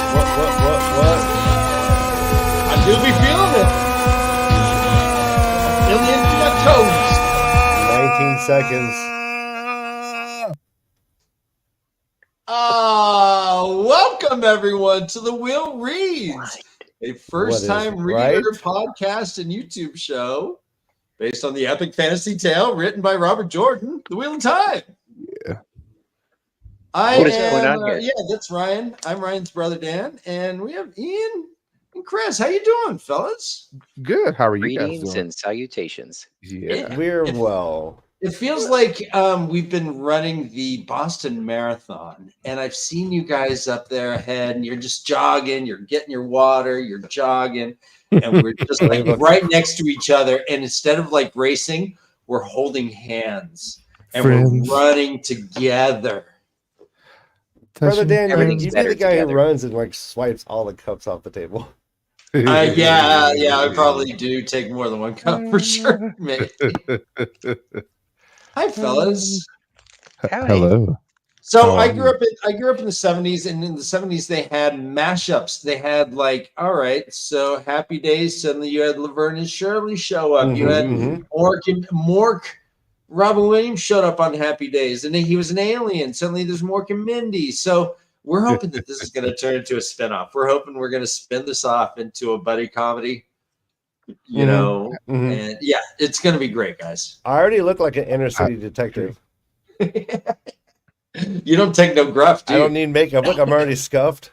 What? I do be feeling it. A million toes. 19 seconds. Welcome everyone to the Will Reads, a first-time reader podcast and YouTube show based on the epic fantasy tale written by Robert Jordan, The Wheel of Time. Yeah. What is going on here? Yeah, that's Ryan. I'm Ryan's brother Dan, and we have Ian and Chris. How you doing, fellas? Good. How are you guys Greetings doing? and salutations. Yeah, we're well. It feels like we've been running the Boston Marathon, and I've seen you guys up there ahead, and you're just jogging, you're getting your water, you're jogging, and we're just like right next to each other. And instead of like racing, we're holding hands and we're running together. Brother Dan, you be the guy who runs and like swipes all the cups off the table. Yeah, I probably do take more than one cup for sure. Maybe. Hi, fellas. Hello. So I grew up in the 70s, and in the 70s they had mashups. They had like, all right, so Happy Days. Suddenly you had Laverne and Shirley show up. You had Mork. Robin Williams showed up on Happy Days, and he was an alien. Suddenly there's Mork and Mindy. So we're hoping that this is going to turn into a spinoff. We're hoping we're going to spin this off into a buddy comedy. You know, and yeah, it's going to be great, guys. I already look like an inner city detective. You don't take no gruff, do you? I don't need makeup. Look, I'm already scuffed.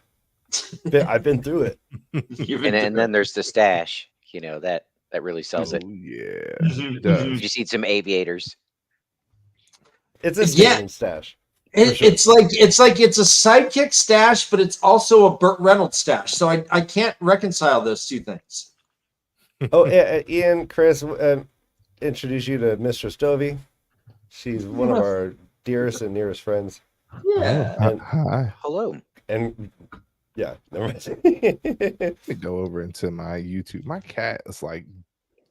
I've been through it. And then there's the stash. You know, that really sells it. Yeah. You just need some aviators. It's a stash. It's like it's a sidekick stash, but it's also a Burt Reynolds stash. So I can't reconcile those two things. Oh, Ian, Chris, introduce you to Mistress Stovey. She's one of our dearest and nearest friends. Yeah. Hi. Hello. And yeah, never mind. Go over into my YouTube. My cat is like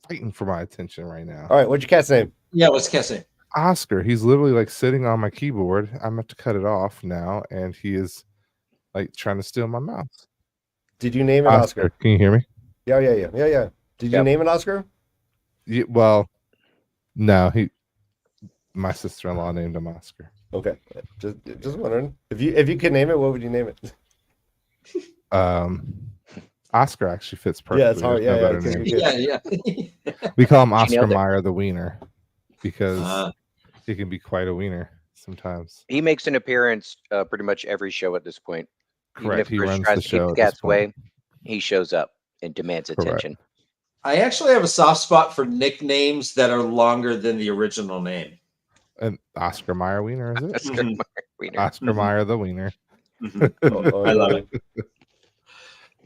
fighting for my attention right now. All right, what's your cat's name? Yeah, what's the cat's name? Oscar. He's literally like sitting on my keyboard. I'm about to cut it off now, and he is like trying to steal my mouse. Did you name it Oscar? Can you hear me? Yeah. Did you name it Oscar? Yeah, well, no. My sister-in-law named him Oscar. Okay, just wondering if you could name it, what would you name it? Oscar actually fits perfectly. Yeah, it's hard. Yeah. We call him Oscar Mayer the Wiener because he can be quite a wiener sometimes. He makes an appearance pretty much every show at this point. Correct. Even if He runs Chris tries the to show keep the cat's way, he shows up and demands attention. I actually have a soft spot for nicknames that are longer than the original name. And Oscar Mayer Wiener, is it? Oscar Mayer Wiener. Oscar Mayer the Wiener. I love it.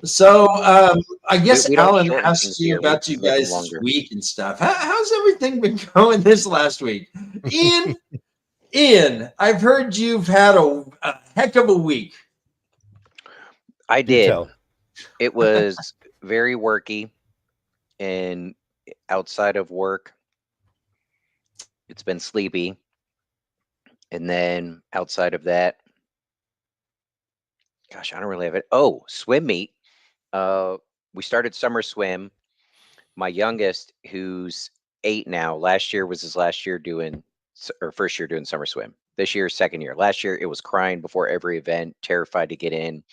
So I guess Alan asked you about you guys this week and stuff. How's everything been going this last week? Ian, I've heard you've had a heck of a week. I did. It was very worky, and outside of work, it's been sleepy. And then outside of that, gosh, I don't really have it. Oh, swim meet. We started summer swim. My youngest, who's 8 now, last year was his last year first year doing summer swim. This year, second year. Last year, it was crying before every event, terrified to get in.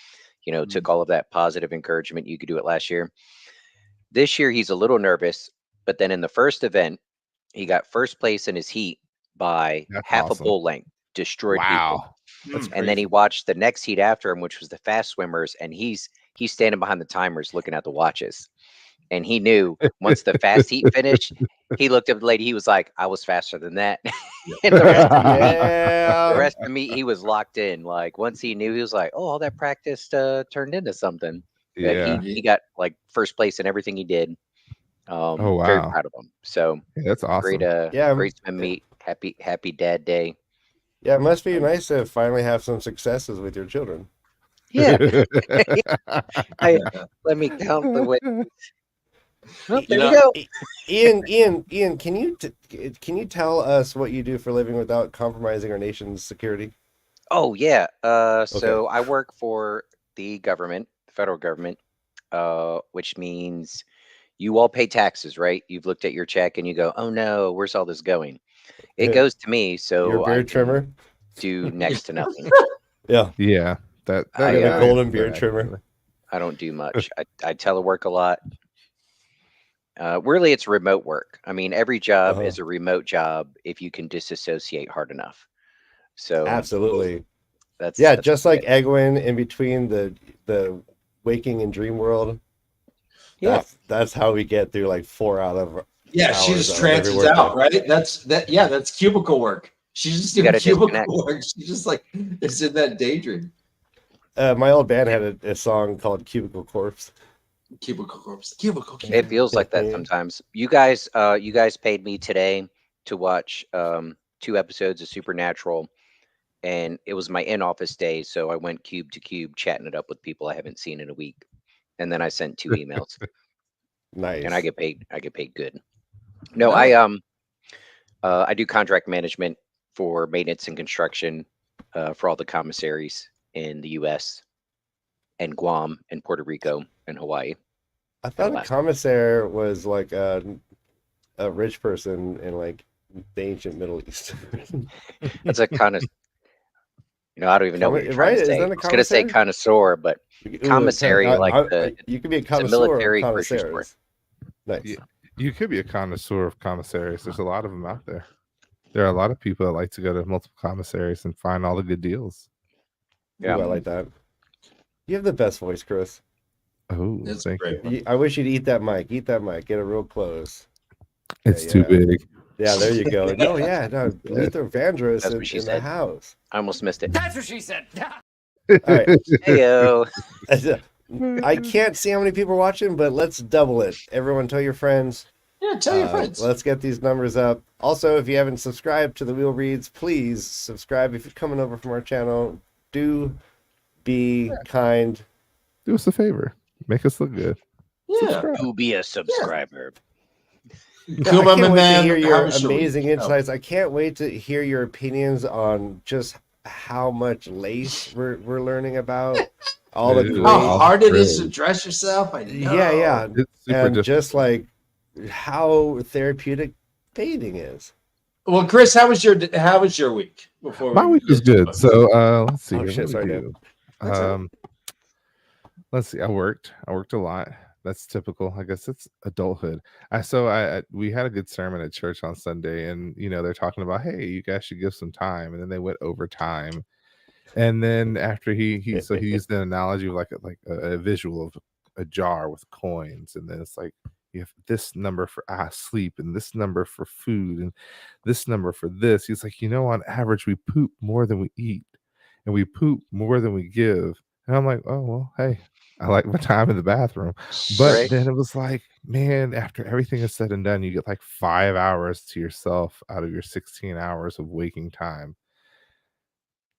You know, took all of that positive encouragement. You could do it last year. This year, he's a little nervous, but then in the first event, he got first place in his heat by half a bull length, destroyed people. And then he watched the next heat after him, which was the fast swimmers, and he's standing behind the timers looking at the watches. And he knew once the fast heat finished, he looked at the lady, he was like, I was faster than that. And the rest of the meet, he was locked in. Like once he knew, he was like, oh, all that practice turned into something. Yeah. He got like first place in everything he did. Oh wow. Very proud of him. So that's awesome. Great swim meet. Happy dad day. Yeah, it must be nice to finally have some successes with your children. Yeah. Let me count the way. Well, there we go. Ian, can you tell us what you do for a living without compromising our nation's security? Oh yeah. So I work for the government, the federal government, which means you all pay taxes, right? You've looked at your check and you go, "Oh no, where's all this going?" It goes to me, Your so I beard can trimmer. do next to nothing. Yeah. Yeah, that I, You have a uh, golden beard trimmer. I don't do much. I telework a lot. Really, it's remote work. I mean, every job Uh-huh. is a remote job if you can disassociate hard enough. So Absolutely. that's Yeah, that's just about like it. Egwin in between the waking and dream world. Yeah. That's how we get through like 4 out of Yeah, she hours just out of every trances out, workday. right? That's cubicle work. She's just You doing gotta cubicle disconnect. work. She just like is in that daydream. My old band had a song called Cubicle Corpse. Cubicle corpse. Cubicle. It feels like that sometimes. You guys paid me today to watch 2 episodes of Supernatural, and it was my in-office day, so I went cube to cube chatting it up with people I haven't seen in a week, and then I sent 2 emails, and I Nice. get paid good. No, No. I do contract management for maintenance and construction for all the commissaries in the U.S. and Guam and Puerto Rico and Hawaii I and thought a Alaska. commissaire was like a rich person in like the ancient Middle East. That's a kind of, I don't even know what you're trying Right? to Is say. that I a was going to say commissaire? connoisseur, but commissary, like You could be a it's a connoisseur of military grocery store. connoisseurs. Nice. Yeah. You could be a connoisseur of commissaries. There's a lot of them out there. There are a lot of people that like to go to multiple commissaries and find all the good deals. Yeah. Ooh, I like that. You have the best voice, Chris. Oh, That's thank great. you. I wish you'd eat that mic. Eat that mic. Get it real close. It's Yeah, too yeah. big. Yeah, there you go. No, Luther Vandross That's what she in the said. house. I almost missed it. That's what she said. All right. Heyo. I can't see how many people are watching, but let's double it. Everyone tell your friends. Yeah, tell your friends. Let's get these numbers up. Also, if you haven't subscribed to the Wheel Reads, please subscribe. If you're coming over from our channel, do be kind. Do us a favor. Make us look good. Yeah. Subscribe. Do be a subscriber. I Kuma, can't my wait man, to hear how your was your week? amazing insights. I can't wait to hear your opinions on just how much lace we're learning about. All the Dude, great, How all hard it is to great. dress yourself. I know. yeah, It's super and difficult. just like how therapeutic bathing is. Well, Chris, how was your week? Before My we week was get to good. it? So let's see. Oh, here. shit, What sorry, did we Dan. do? That's all right. Let's see. I worked a lot. That's typical. I guess it's adulthood. We had a good sermon at church on Sunday, and they're talking about, hey, you guys should give some time, and then they went over time. And then after he used an analogy of like a visual of a jar with coins, and then it's like you have this number for sleep, and this number for food, and this number for this. He's like, on average, we poop more than we eat, and we poop more than we give. And I'm like, oh well, hey, I like my time in the bathroom. But Right. then it was like, man, after everything is said and done, you get like 5 hours to yourself out of your 16 hours of waking time.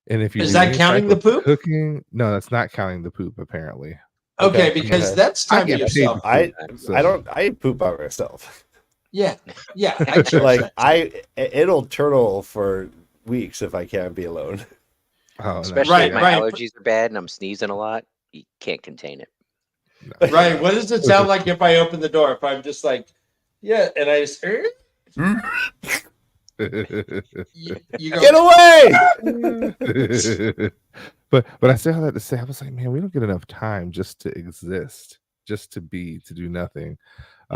And if you Is do that any counting type the of poop? cooking, no, that's not counting the poop, apparently. Okay, Okay, because okay. that's I time to get paid yourself. to I I poop by myself. Yeah, I church Like that. it'll turtle for weeks if I can't be alone. Oh, no. Especially Right, if my right. allergies are bad and I'm sneezing a lot. You can't contain it. Right. What does it sound like if I open the door? If I'm just like, yeah, and I just you go, Get away! but I still have that to say. I was like, man, we don't get enough time just to exist, just to be, to do nothing. So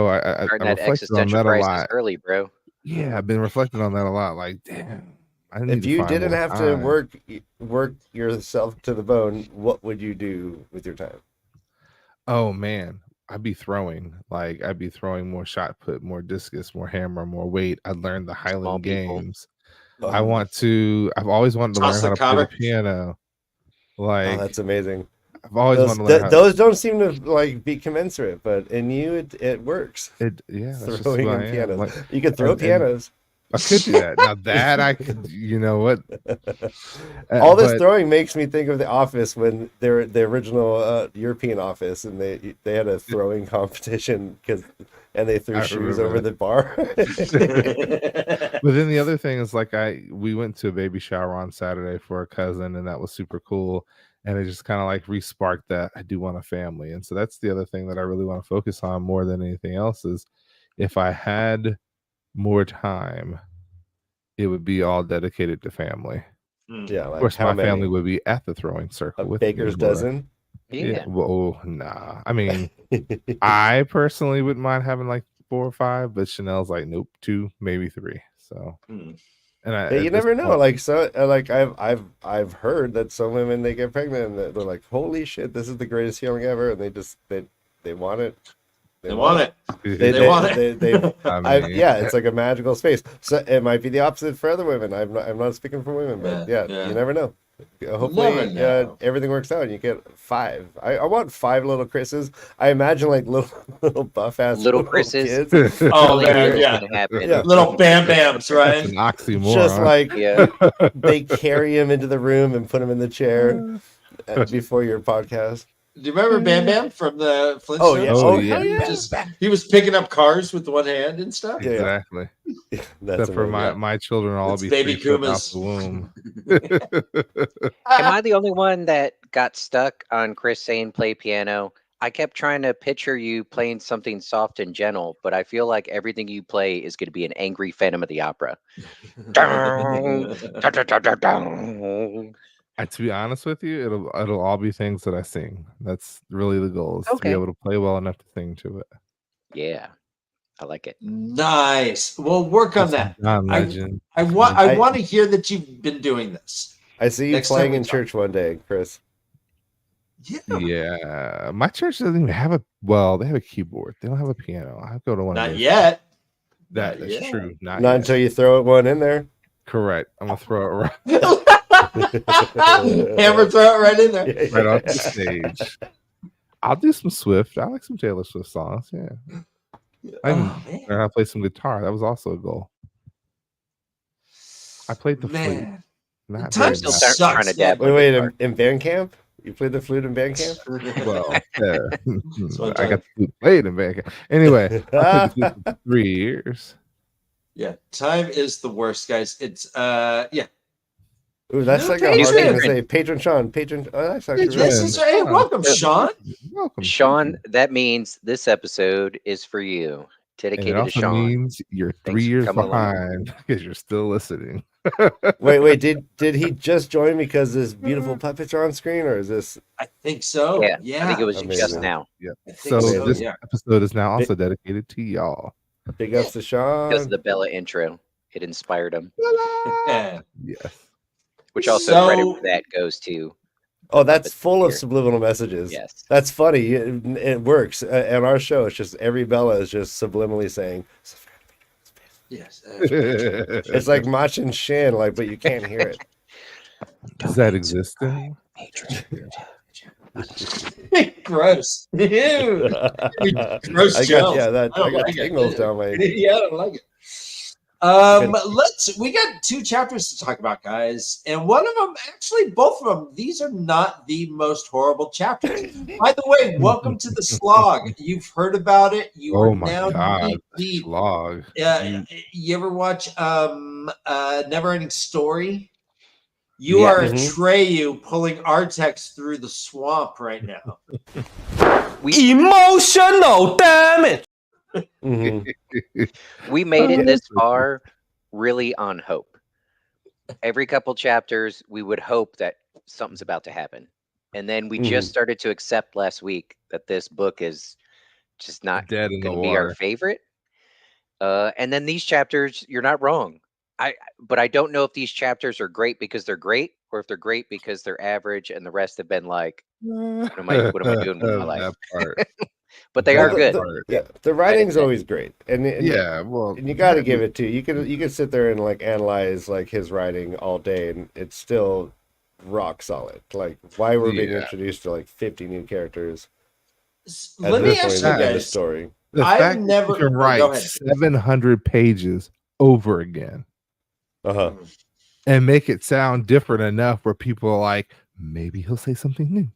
I Starting that reflected on existential that a crisis lot. early, bro. Yeah, I've been reflecting on that a lot. Like, damn, I need If to you find didn't more have time. to work yourself to the bone, what would you do with your time? Oh man, I'd be throwing more shot put, more discus, more hammer, more weight. I'd learn the Small Highland people. games. I've always wanted to Toss learn the how to play the comic. piano. Oh, Like, that's amazing. I've always wanted to learn how Those don't seem to like be commensurate, but in you it works. yeah, that's just Throwing who in I am. pianos. Like, You could throw and pianos. I could do that. Now that I could, you know what? All this but- throwing makes me think of The Office when they're the original European Office, and they had a throwing competition and they threw I shoes remember over that. the bar. But then the other thing is like we went to a baby shower on Saturday for a cousin, and that was super cool. and it just kind of like re-sparked that I do want a family. And so that's the other thing that I really want to focus on more than anything else is if I had more time, it would be all dedicated to family. Yeah, Of like course, how my many? family would be at the throwing circle A with baker's me. But, dozen? Yeah. well, nah. I mean, I personally wouldn't mind having like 4 or 5, but Chanel's like, nope, 2, maybe 3. So, and Yeah, at you this never know. point, Like like I've heard that some women they get pregnant and they're like, "Holy shit, this is the greatest feeling ever," and they want it. They want it. They want it. Yeah, it's like a magical space. So it might be the opposite for other women. I'm not speaking for women, but Yeah. you never know. Hopefully, Never know. everything works out and you get 5. I want 5 little Chris's. I imagine like little buff ass Little Chris's. kids. Oh Only man, thing yeah. that's gonna happen. Yeah. Little Bam Bams, That's right? an oxymoron. Just like Yeah. they carry him into the room and put him in the chair before your podcast. Do you remember Bam Bam from the Flintstones? Oh yeah. Oh, Oh yeah. hell yeah. Just, he was picking up cars with one hand and stuff. Yeah. Exactly. That's Except for amazing. my children all That's be baby 3 foot out Kumas. the womb. Am I the only one that got stuck on Chris saying play piano? I kept trying to picture you playing something soft and gentle, but I feel like everything you play is going to be an angry Phantom of the Opera. Dun, dun, dun, dun, dun, dun. To be honest with you, it'll all be things that I sing. That's really the goal, is to be Okay. able to play well enough to sing to it. Yeah, I like it. Nice. Well, work on that. John Legend. I want to hear that you've been doing this. I see you Next time playing we in talk. church one day, Chris. Yeah, my church doesn't even have a. Well, they have a keyboard. They don't have a piano. I go to one. of Not those. yet. That's Not yet. true. Not Not yet. until you throw one in there. Correct. I'm gonna throw it right, Hammer throw it right in there. right off the stage. I'll do some Swift. I like some Taylor Swift songs. Yeah, I even Oh, man. learned how to play some guitar. That was also a goal. I played the flute. Man. Not Time very Still much. sucks. trying to dab. Wait, in band camp? You played the flute in band camp? Well, yeah. one I time. got the flute played in band. Anyway, I played the flute for 3 years. Yeah, time is the worst, guys. It's yeah. Ooh, that's No, like a hard thing Patron. to say. Patron Sean. Patron. Oh, that's actually Yes, right. that's right. Hey, welcome, Sean. Welcome, Sean, that means this episode is for you. And it Dedicated to also Sean. means you're Thanks 3 for years coming along. behind because you're still listening. Wait. Did he just join because this beautiful puppets are on screen, or is this? I think so. Yeah, Yeah. I think it was Amazing. just now. I think So so, this yeah. episode is now also dedicated to y'all. Big ups to Because Sean. of the Bella intro. It inspired him. Yeah. Yes. Which also So- credit for that goes to Oh, that's full of Here. subliminal messages. yes. That's funny. It works. On our show, it's just every Bella is just subliminally saying. Yes. It's like Mach and Shin, like, but you can't hear it. Does that exist then? Gross. Ew. Gross I gels. got I don't tingles like it. down my. Yeah, I don't like it. We got 2 chapters to talk about, guys, and one of them, actually both of them, these are not the most horrible chapters. By the way, welcome to the slog. You've heard about it. You Oh are my now God. deep. Log. You ever watch Never Ending Story? You Yeah. are Mhm. Atreyu pulling Artex through the swamp right now. Emotional damage. Mhm. We made it this far really on hope. Every couple chapters, we would hope that something's about to happen. And then we just started to accept last week that this book is just not Dead in the going to be our water. favorite. And then these chapters, you're not wrong. But I don't know if these chapters are great because they're great, or if they're great because they're average, and the rest have been like, what am I doing with my life? That part. But they Well, are good. The writing's admit. always great, and Yeah, well, and you got to give it to you. You can sit there and like analyze like his writing all day, and it's still rock solid. Like why we're being Yeah. introduced to like 50 new characters. at Let me this ask point you in the guys. story. the I've fact never- that you can oh, write go ahead. 700 pages over again Uh-huh. and make it sound different enough where people are like, maybe he'll say something new.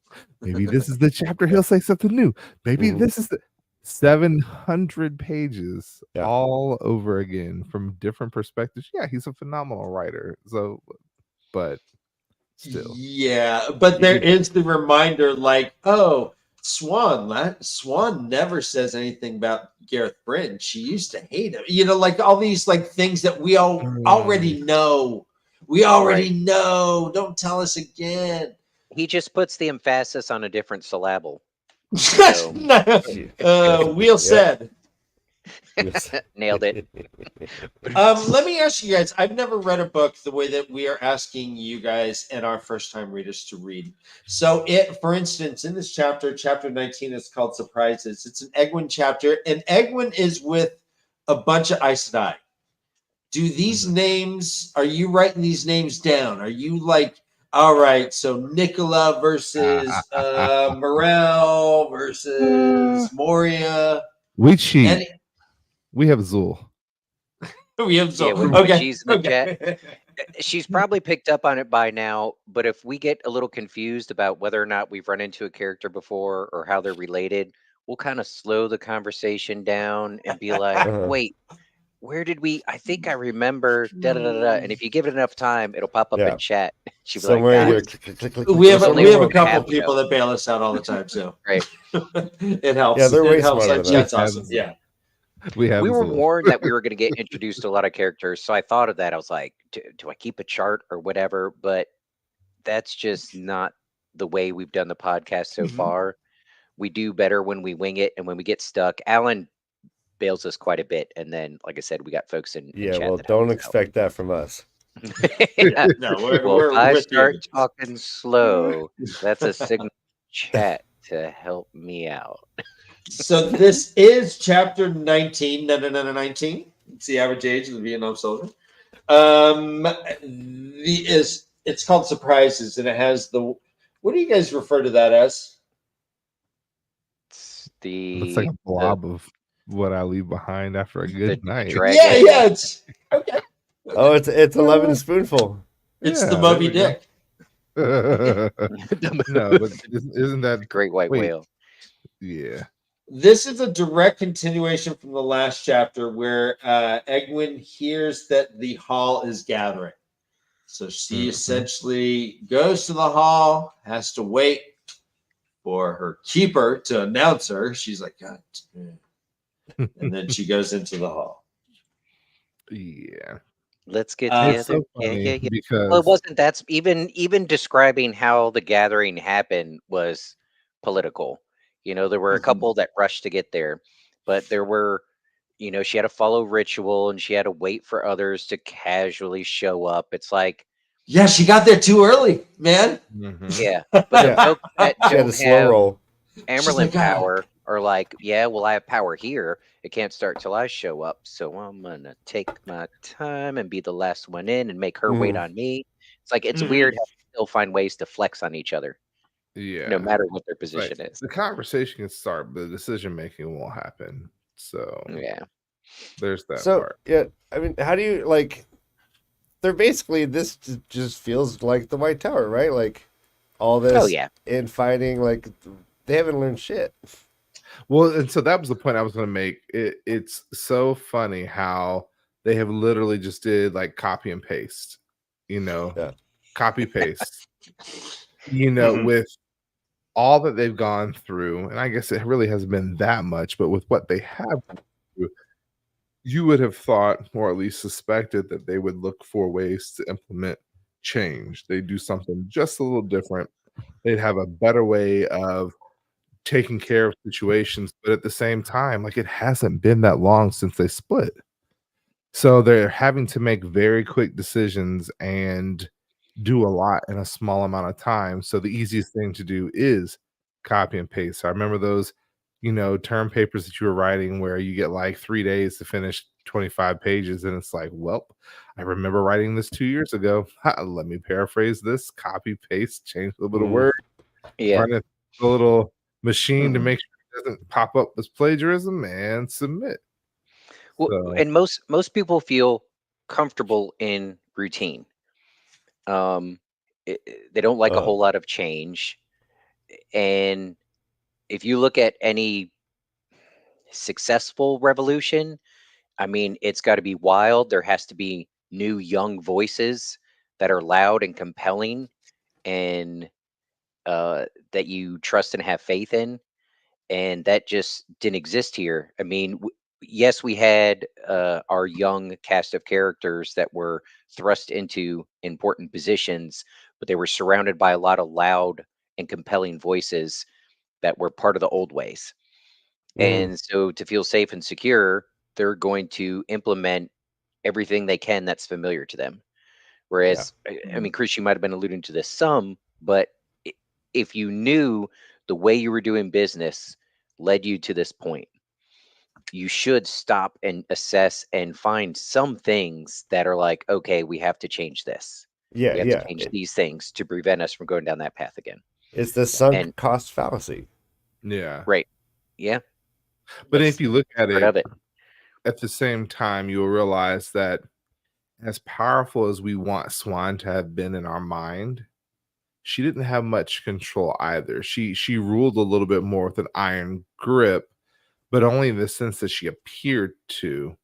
Maybe this is the chapter he'll say something new. Maybe Mhm. this is the 700 pages Yeah. all over again from different perspectives. Yeah, he's a phenomenal writer. So, but Still, Yeah, but there is the reminder, like, oh, Swan never says anything about Gareth Bryn. She used to hate him. You know, like all these like things that we all already know. We already know. Don't tell us again. He just puts the emphasis on a different syllable. So, Wheel said. nailed it. Let me ask you guys. I've never read a book the way that we are asking you guys and our first-time readers to read. So, for instance, in this chapter 19, is called Surprises. It's an Egwin chapter, and Egwin is with a bunch of Aes Sedai. Do these names? Are you writing these names down? Are you like, all right? So Nicola versus Morel versus Moria. we cheat. And We have Zool. we have so when okay. she's in the chat, she's probably picked up on it by now. But if we get a little confused about whether or not we've run into a character before or how they're related, we'll kind of slow the conversation down and be like, wait, where did we? I think I remember. Da da da da. And if you give it enough time, it'll pop up in chat. She'll be somewhere like, here. Click, We have only a one couple half people show. that bail us out all the time, so Right. it helps. Yeah, they're way it helps. smarter That than chat's us. awesome. Yeah. We We were Zool. warned that we were going to get introduced to a lot of characters, so I thought of that. I was like, do I keep a chart or whatever? But that's just not the way we've done the podcast so far. We do better when we wing it and when we get stuck. Alan bails us quite a bit, and then, like I said, we got folks in Yeah, chat well, that don't help us expect that from us. out. No, Well, if I with start you. talking slow, that's a signal chat to help me out. So this is chapter 19. 19. It's the average age of the Vietnam soldier. It's called Surprises, and it has the. What do you guys refer to that as? It's It's like a blob of what I leave behind after a good night. dragon. Yeah, it's okay. Oh, it's 11 spoonful. It's Yeah, the there Moby we go. Dick. No, but isn't that Great white wait, whale. Yeah. This is a direct continuation from the last chapter where Egwin hears that the hall is gathering. So she essentially goes to the hall, has to wait for her keeper to announce her. She's like, God damn. And then she goes into the hall. Yeah. Let's get It's together. so funny Yeah. Well, it because wasn't. That's even describing how the gathering happened was political. You know, there were a couple that rushed to get there, but there were, she had to follow ritual and she had to wait for others to casually show up. It's like, Yeah, she got there too early, man. yeah, but the Yeah. folks that She had don't a slow have roll. Amerlin like, "Ah." power are like, yeah, well, I have power here. It can't start till I show up. So I'm gonna take my time and be the last one in and make her wait on me. It's like it's weird how they still find ways to flex on each other, yeah, no matter what their it's position like is. the conversation can start, but the decision making won't happen. So Yeah. there's that So, part. yeah, I mean, how do you, like, they're basically, this just feels like the White Tower, right? Like, all this Oh yeah. infighting, like, they haven't learned shit. Well, and so that was the point I was going to make. It's so funny how they have literally just did like copy and paste, copy paste, with all that they've gone through. And I guess it really hasn't been that much, but with what they have gone through, you would have thought, or at least suspected, that they would look for ways to implement change. They do something just a little different. They'd have a better way of taking care of situations, but at the same time, like, it hasn't been that long since they split. So they're having to make very quick decisions and do a lot in a small amount of time. So the easiest thing to do is copy and paste. So I remember those, term papers that you were writing where you get like 3 days to finish 25 pages. And it's like, well, I remember writing this 2 years ago. Let me paraphrase this, copy, paste, change a little bit of word, Yeah. run it a little machine to make sure it doesn't pop up as plagiarism and submit. Well, So, and most people feel comfortable in routine. They don't like a whole lot of change. And if you look at any successful revolution, I mean, it's got to be wild. There has to be new young voices that are loud and compelling. and that you trust and have faith in, and that just didn't exist here. I mean, yes, we had our young cast of characters that were thrust into important positions, but they were surrounded by a lot of loud and compelling voices that were part of the old ways. And so to feel safe and secure, they're going to implement everything they can that's familiar to them. Whereas, I mean, Chris, you might have been alluding to this some, but if you knew the way you were doing business led you to this point, you should stop and assess and find some things that are like, okay, we have to change this. Yeah, We have to yeah. change these things to prevent us from going down that path again. It's the sunk And cost fallacy. Yeah. right. Yeah. But That's if you look at part of it. at the same time, you'll realize that as powerful as we want Swan to have been in our mind, she didn't have much control either. She ruled a little bit more with an iron grip, but only in the sense that she appeared to.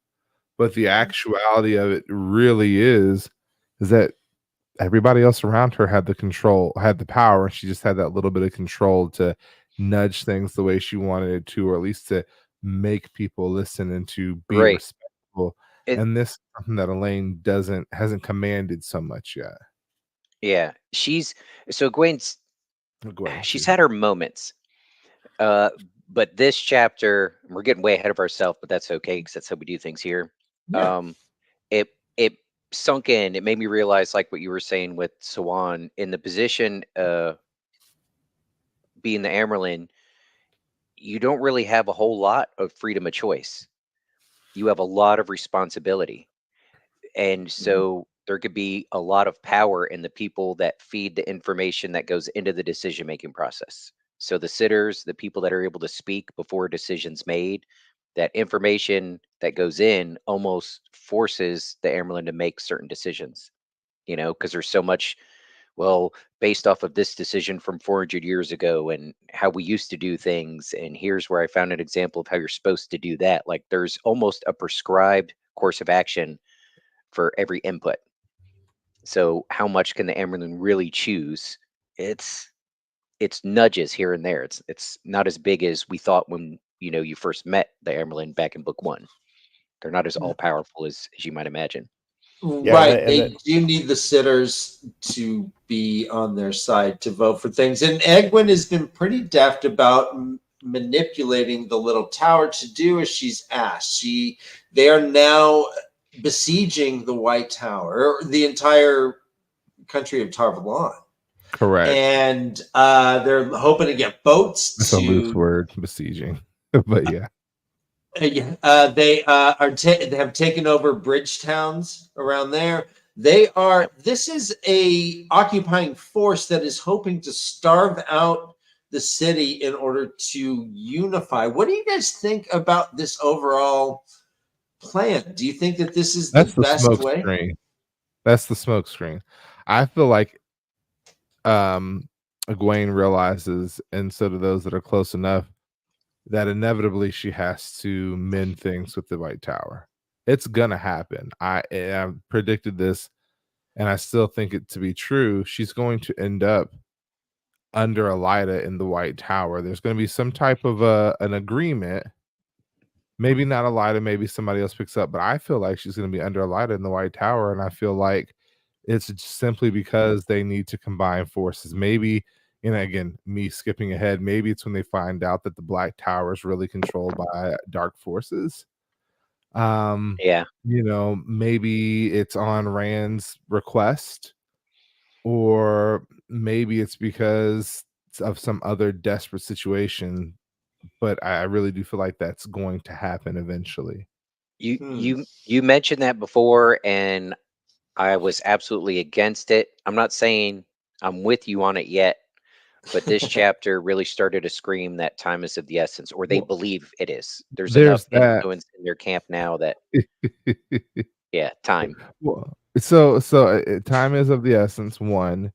But the actuality of it really is that everybody else around her had the control, had the power, and she just had that little bit of control to nudge things the way she wanted it to, or at least to make people listen and to be Right. respectful. It, And this is something that Elaine hasn't commanded so much yet. yeah. So Gwen's, Go ahead, she's too. had her moments. But this chapter, we're getting way ahead of ourselves, but that's okay because that's how we do things here. Yeah. It sunk in. It made me realize, like what you were saying with Sawan, in the position being the Amerlin, you don't really have a whole lot of freedom of choice. You have a lot of responsibility. And so there could be a lot of power in the people that feed the information that goes into the decision making process. So the sitters, the people that are able to speak before a decision's made, that information that goes in almost forces the Amerlin to make certain decisions, because there's so much, well, based off of this decision from 400 years ago and how we used to do things. And here's where I found an example of how you're supposed to do that. Like there's almost a prescribed course of action for every input. So how much can the Amerlin really choose? It's nudges here and there. It's not as big as we thought when you first met the Amerlin back in book 1. They're not as all powerful as you might imagine. Yeah, Right. They do need the sitters to be on their side to vote for things. And Egwin has been pretty deft about manipulating the little tower to do as she's asked. They are now besieging the White Tower, or the entire country of Tarvalon. Correct. And they're hoping to get boats. It's a loose word, besieging, but yeah. They have taken over bridge towns around there. This is a occupying force that is hoping to starve out the city in order to unify. What do you guys think about this overall plan? Do you think that this is the best way? Screen. That's the smoke screen. I feel like Egwene realizes, and so do those that are close enough, that inevitably she has to mend things with the White Tower. It's gonna happen. I predicted this, and I still think it to be true. She's going to end up under Elida in the White Tower. There's going to be some type of an agreement. Maybe not Elida, maybe somebody else picks up, but I feel like she's going to be under Elida in the White Tower, and I feel like it's simply because they need to combine forces. Maybe, again, me skipping ahead, maybe it's when they find out that the Black Tower is really controlled by dark forces. Yeah. Maybe it's on Rand's request, or maybe it's because of some other desperate situation. But I really do feel like that's going to happen eventually. You mentioned that before, and I was absolutely against it. I'm not saying I'm with you on it yet, but this chapter really started to scream that time is of the essence, or they believe it is. There's enough influence in their camp now that time. Well, so time is of the essence. 1,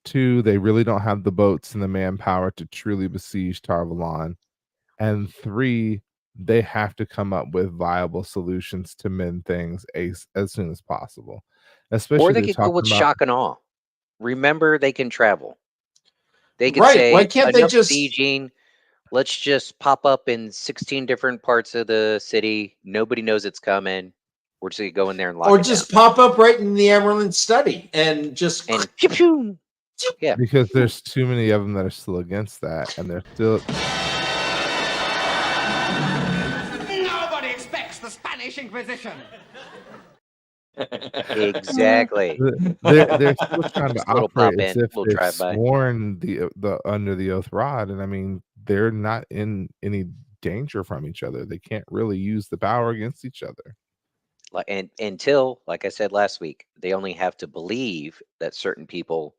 2, they really don't have the boats and the manpower to truly besiege Tarvalon, and 3, they have to come up with viable solutions to mend things as soon as possible. Especially Or they could go with shock and awe. remember they can travel. They can Right. say, Why can't they enough just sieging. Let's just pop up in 16 different parts of the city. Nobody knows it's coming. We're just gonna go in there and lock or it just down. pop up right in the Emerald study and just And pew, pew. Yeah, Because there's too many of them that are still against that, and they're still. Nobody expects the Spanish Inquisition. exactly. They're still trying to Just a little operate pop as in, if little they've drive by. sworn the under the oath rod, and I mean they're not in any danger from each other. They can't really use the power against each other. And until, like I said last week, they only have to believe that certain people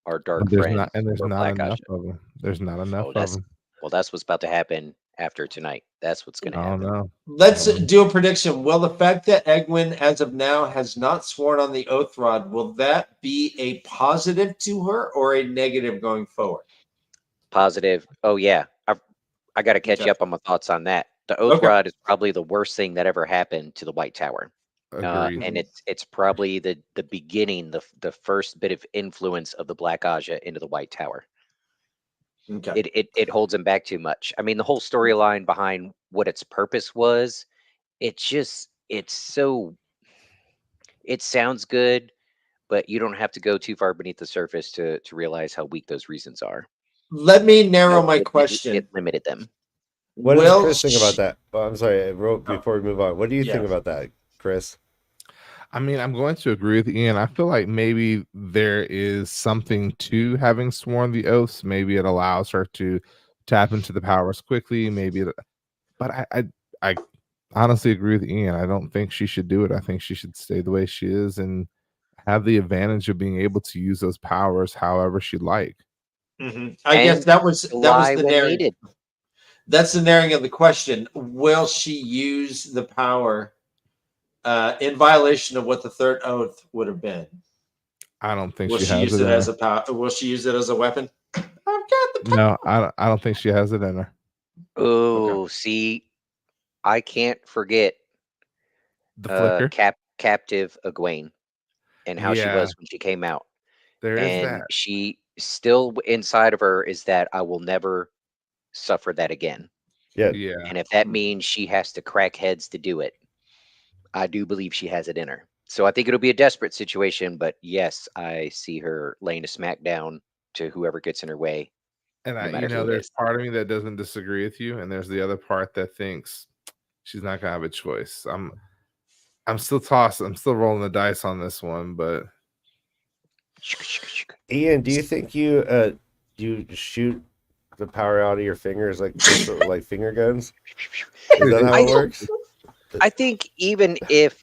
are dark There's friends not, and there's or not Black enough Asha. of them. There's not enough of them. Well, that's what's about to happen after tonight. That's what's going to I don't happen. know. let's do a prediction. Will the fact that Egwin, as of now, has not sworn on the oath rod, will that be a positive to her or a negative going forward? Positive. Oh yeah, I got to catch Okay. you up on my thoughts on that. The oath Okay. rod is probably the worst thing that ever happened to the White Tower. Agreed. And it's probably the beginning, the first bit of influence of the Black Aja into the White Tower. Okay. It holds him back too much. I mean, the whole storyline behind what its purpose was, it sounds good, but you don't have to go too far beneath the surface to realize how weak those reasons are. Let me narrow my It question. limited them. What does Will Chris think about she- that? Oh, I'm sorry, before we move on. What do you think Yeah. about that, Chris? I mean, I'm going to agree with Ian. I feel like maybe there is something to having sworn the oaths. Maybe it allows her to tap into the powers quickly. But I honestly agree with Ian. I don't think she should do it. I think she should stay the way she is and have the advantage of being able to use those powers however she'd like. I guess that was the when narrative. needed. That's the narrating of the question. Will she use the power in violation of what the third oath would have been? I don't think Will she she has use it it in as her. a power? Will she use it as a weapon? I've got the power. No, I don't think she has it in her. Oh, see, I can't forget The flicker. captive Egwene and how she Yeah. was when she came out. There is And that. she still inside of her is that I will never suffer that again. Yeah. Yeah. And if that means she has to crack heads to do it, I do believe she has it in her. So I think it'll be a desperate situation, but yes, I see her laying a smack down to whoever gets in her way. And no matter who it there's is. part of me that doesn't disagree with you, and there's the other part that thinks she's not gonna have a choice. I'm still tossing. I'm still rolling the dice on this one, but Ian, do you think you shoot the power out of your fingers like like finger guns? Is that how it works? I think even if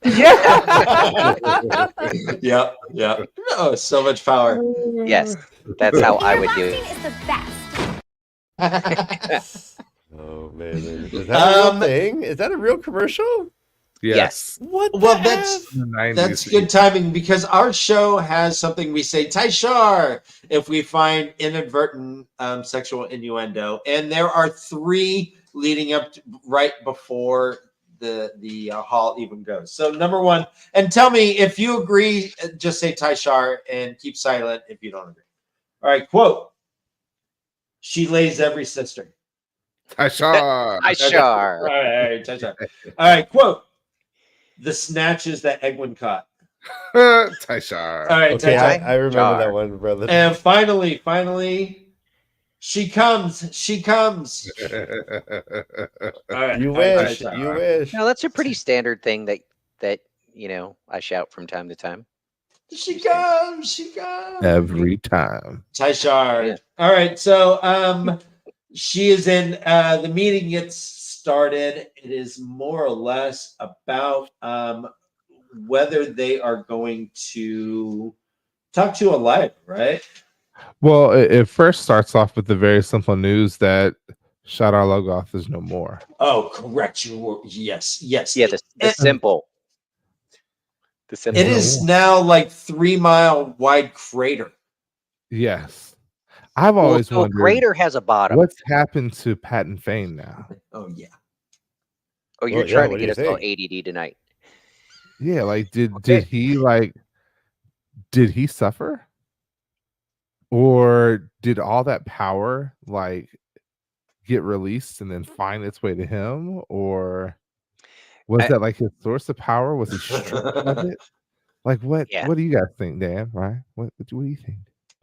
Yeah. Oh, so much power. yes, that's how I would do it. Is the best. Oh man, is that a real thing? Is that a real commercial? Yes. What? Well, the that's F? in the 90s, that's good timing because our show has something we say Taishar if we find inadvertent sexual innuendo, and there are 3 leading up to, right before the hall even goes. So number 1, and tell me if you agree. Just say Taishar and keep silent if you don't agree. All right, quote: "She lays every sister." Taishar. Taishar. All right, Taishar. All right, quote: "The snatches that Egwin caught." Taishar. All right, Okay, Taishar. I remember that one, brother. And finally, she comes. All right, You all right, wish. Taishar. You wish. No, that's a pretty standard thing that I shout from time to time. She comes. Every time. Taishar. Yeah. All right, so she is in. The meeting gets started. It is more or less about whether they are going to talk to Elijah, right? Well, it first starts off with the very simple news that Shadar Logoth is no more. Oh, correct. You were yes. Yeah, the simple. The simple. It is now like 3-mile wide crater. Yes. I've always so wondered Crater has a bottom. what's happened to Pat and Fane now. Oh yeah. Oh, you're Well, yeah, trying what to do get you us all think? ADD tonight. Yeah, like did Okay. he did he suffer? Or did all that power like get released and then find its way to him? Or was I- that like his source of power? Was he stripped of it? Like Yeah. what do you guys think, Dan? Right? What do you think?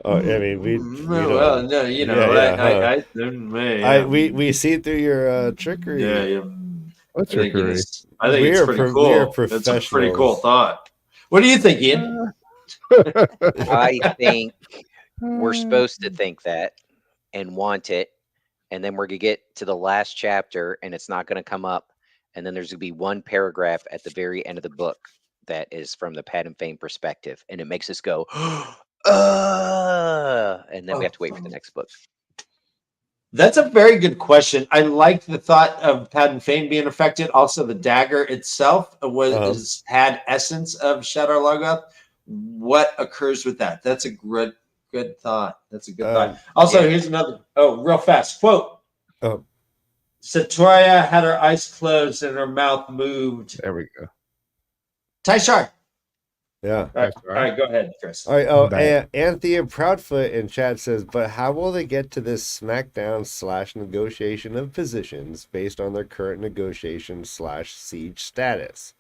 Oh, I mean, we No, don't. well, no, Yeah, yeah, huh. yeah. We see through your trickery. Yeah, yeah. What I think trickery? it's pretty We are cool. It's a pretty cool professionals. thought. What do you think, Ian? I think we're supposed to think that and want it, and then we're gonna get to the last chapter and it's not gonna come up, and then there's gonna be one paragraph at the very end of the book that is from the Pat and Fame perspective, and it makes us go, and then we have to wait for the next book. That's a very good question. I like the thought of Pat and Fane being affected. Also, the dagger itself had essence of Shadar Logoth. What occurs with that? That's a good thought. That's a good thought. Also, here's another. Oh, real fast quote. Oh. Satoria had her eyes closed and her mouth moved. There we go. Tyshar. Yeah. All right, go ahead, Chris. All right. Oh, and Anthea Proudfoot in chat says, but how will they get to this SmackDown / negotiation of positions based on their current negotiation / siege status?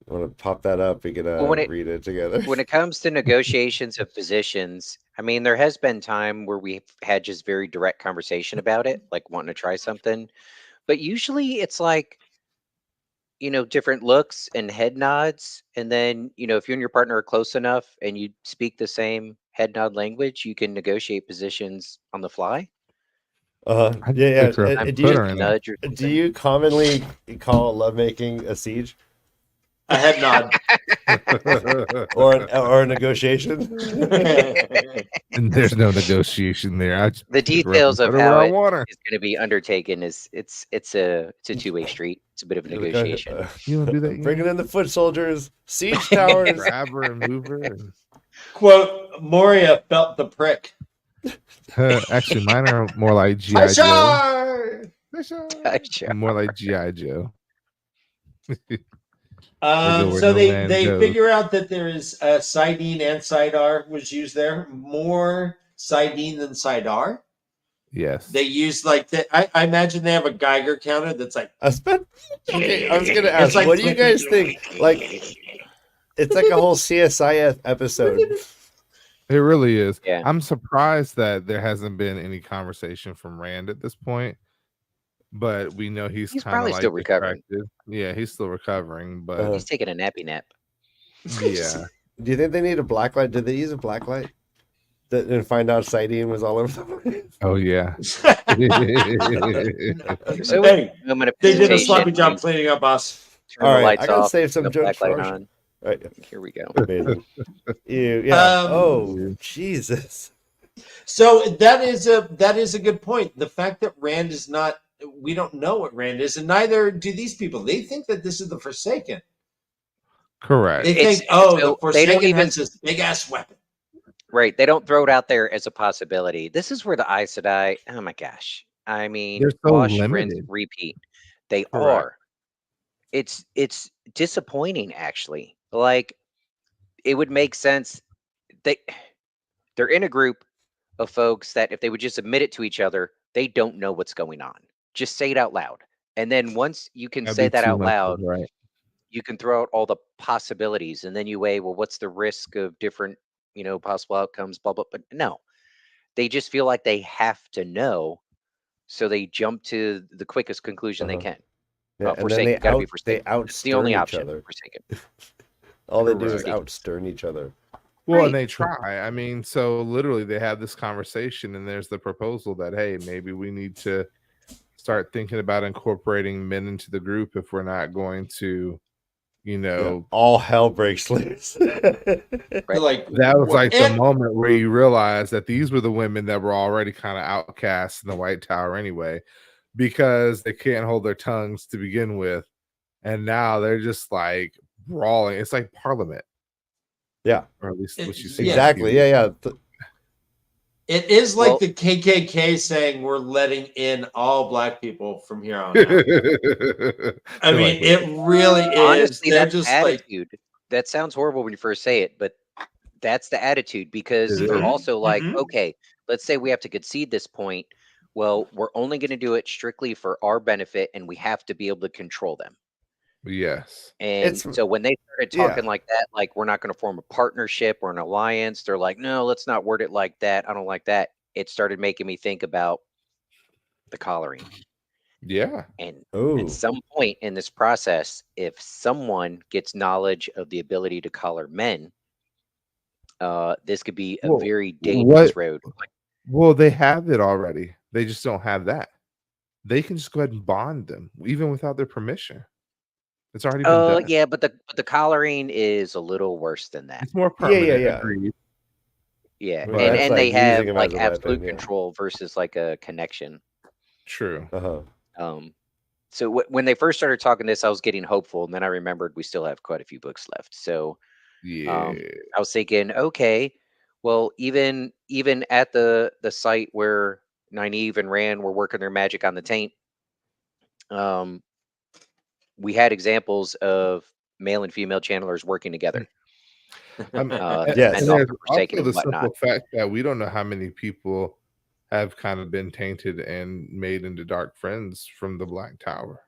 You want to pop that up? We can read it together. When it comes to negotiations of positions, I mean, there has been time where we've had just very direct conversation about it, like wanting to try something. But usually it's like, different looks and head nods. And then, if you and your partner are close enough and you speak the same head nod language, you can negotiate positions on the fly. Yeah. Do you commonly call lovemaking a siege? A head nod. or a negotiation? And there's no negotiation there. The details of how it is going to be undertaken it's a two-way street. It's a bit of a negotiation. You don't do that. Bringing in the foot soldiers, siege towers, grab her and move her. And... Quote: Moria felt the prick. Actually, mine are more like G.I. Joe. More like G.I. Joe. So they figure out that there is Sidene and Sidar was used there. More Sidene than Sidar. Yes. They use like that. I imagine they have a Geiger counter that's like. Okay, I was gonna ask, what do you guys think? Like, it's like a whole CSI episode. It really is. Yeah. I'm surprised that there hasn't been any conversation from Rand at this point. But we know he's kind of probably like still recovering. Yeah, he's still recovering, but he's taking a nappy nap. Yeah. Do you think they need a black light? Did they use a black light? And find out Sidene was all over the place? Oh yeah. So hey, they did a sloppy job cleaning up us. Turn all the right, lights I gotta off, save some jokes black light for on. All right, here we go. Amazing. Yeah. Oh Jesus. So that is a good point. The fact that Rand is not, we don't know what Rand is, and neither do these people. They think that this is the Forsaken. Correct. They think, the Forsaken has this big ass weapon. Right. They don't throw it out there as a possibility. This is where the Aes Sedai, oh my gosh. I mean, they're so wash, limited. rinse, repeat. They Correct. are. It's disappointing, actually. Like, it would make sense. They're in a group of folks that if they would just admit it to each other, they don't know what's going on. Just say it out loud. And then once you can say that out loud, right, you can throw out all the possibilities, and then you weigh, well, what's the risk of different, possible outcomes, blah, blah. But no, they just feel like they have to know. So they jump to the quickest conclusion they can. Yeah, Forsaken, gotta be Forsaken. It's the only option. Other. Forsaken. All they do is outstern each other. Well, Right. and they try. I mean, so literally they have this conversation and there's the proposal that, hey, maybe we need to start thinking about incorporating men into the group if we're not going to, all hell breaks loose. Right. Like that was like the moment where you realize that these were the women that were already kind of outcast in the White Tower anyway, because they can't hold their tongues to begin with. And now they're just like brawling. It's like Parliament. Yeah. Or at least what you see. Exactly. Yeah. It is like the KKK saying we're letting in all black people from here on out. I mean, it really is. Honestly, They're that just attitude. That sounds horrible when you first say it, but That's the attitude, because It they're is. also like, Mhm. okay, let's say we have to concede this point. Well, we're only going to do it strictly for our benefit, and we have to be able to control them. Yes. And It's so when they started talking yeah. like that, like we're not going to form a partnership or an alliance, they're like, no, let's not word it like that. I don't like that. It started making me think about the collaring. Yeah. And at Oh, some point in this process, if someone gets knowledge of the ability to collar men, this could be a Well, very what? dangerous road. Well, they have it already. They just don't have that. They can just go ahead and bond them, even without their permission. It's already been done. Yeah, but the collaring is a little worse than that. It's more yeah, yeah, permanent. yeah. Agreed. Yeah, But and that's and they like using have him like as a weapon. absolute Yeah. control versus like a connection. True. Um, so when they first started talking this, I was getting hopeful, and then I remembered we still have quite a few books left. So Yeah. I was thinking, okay, well, even at the site where Nynaeve and Rand were working their magic on the taint, we had examples of male and female channelers working together to Yes. fend And off there's the Forsaken also and the whatnot. simple fact that we don't know how many people have kind of been tainted and made into dark friends from the Black Tower.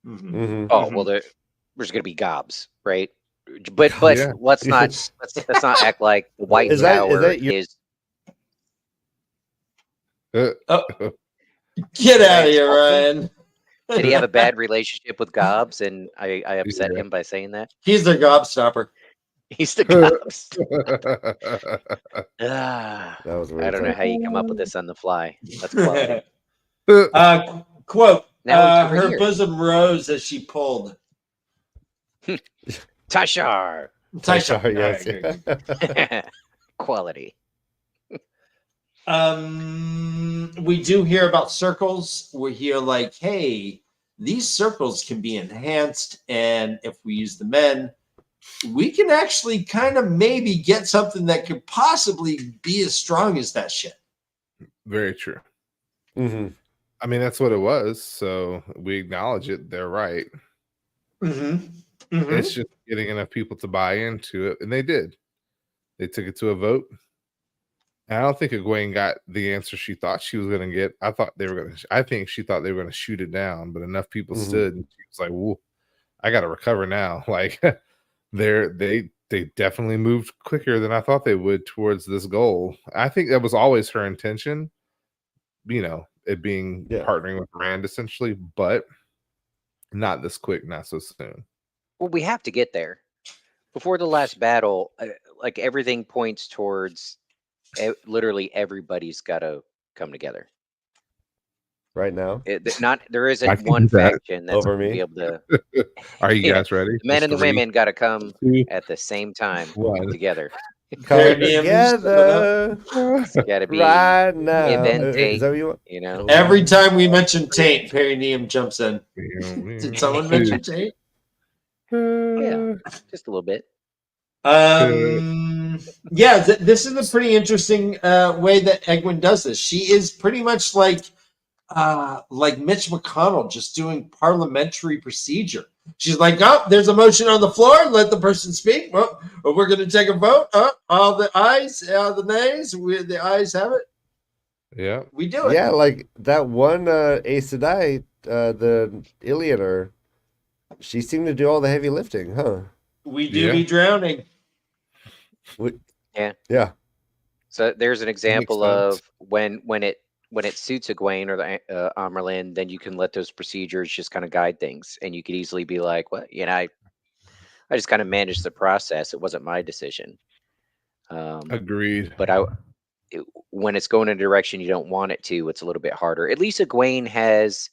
Mm-hmm. Oh well, there's going to be gobs, right? But Yeah. let's not act like the White Is Tower that your? is. Uh, Oh, get out of Ryan here, Swanson? Ryan. Did he have a bad relationship with gobs, and I upset Yeah. him by saying that? He's their gobstopper. He's the gobs. That was I weird. don't know Sorry. how you come up with this on the fly. That's quality. Quote, Now he's over her here. bosom rose as she pulled. Tashar. Tashar, yes. Quality. We do hear about circles. We hear like, hey, these circles can be enhanced, and if we use the men, we can actually kind of maybe get something that could possibly be as strong as that shit. Very true. Mm-hmm. I mean, that's what it was. So we acknowledge it. They're right. Mm-hmm. Mm-hmm. It's just getting enough people to buy into it. And they did. They took it to a vote. And I don't think Egwene got the answer she thought she was going to get. I think she thought they were going to shoot it down, but enough people Mhm. stood and she was like, whoa, I got to recover now. Like they definitely moved quicker than I thought they would towards this goal. I think that was always her intention, it being Yeah. partnering with Rand essentially, but not this quick, not so soon. Well, we have to get there. Before the last battle, like everything points towards literally everybody's got to come together. Right now. There I isn't can one do that. faction that's Over going to be me. able to. Are you Yeah. guys ready? The men and the Three, women got to come two, at the same time one. together. Come Perineum, together It's got to be right now. event Is taint, that what you want? you know. Every time we mention taint, Perineum jumps in. Did someone mention taint? Yeah, just a little bit. Yeah, this is a pretty interesting way that Egwene does this. She is pretty much like Mitch McConnell, just doing parliamentary procedure. She's like, oh, there's a motion on the floor. Let the person speak. Well, we're going to take a vote. All the ayes, the nays. The ayes have it. Yeah. We do it. Yeah, like that one Aes Sedai, the Ilianer, she seemed to do all the heavy lifting, huh? We do be drowning. Yeah. So there's an example sense. of when it suits Egwene or the Amerlin, then you can let those procedures just kind of guide things, and you could easily be like, "Well, I just kind of managed the process. It wasn't my decision." Agreed. But when it's going in a direction you don't want it to, it's a little bit harder. At least Egwene has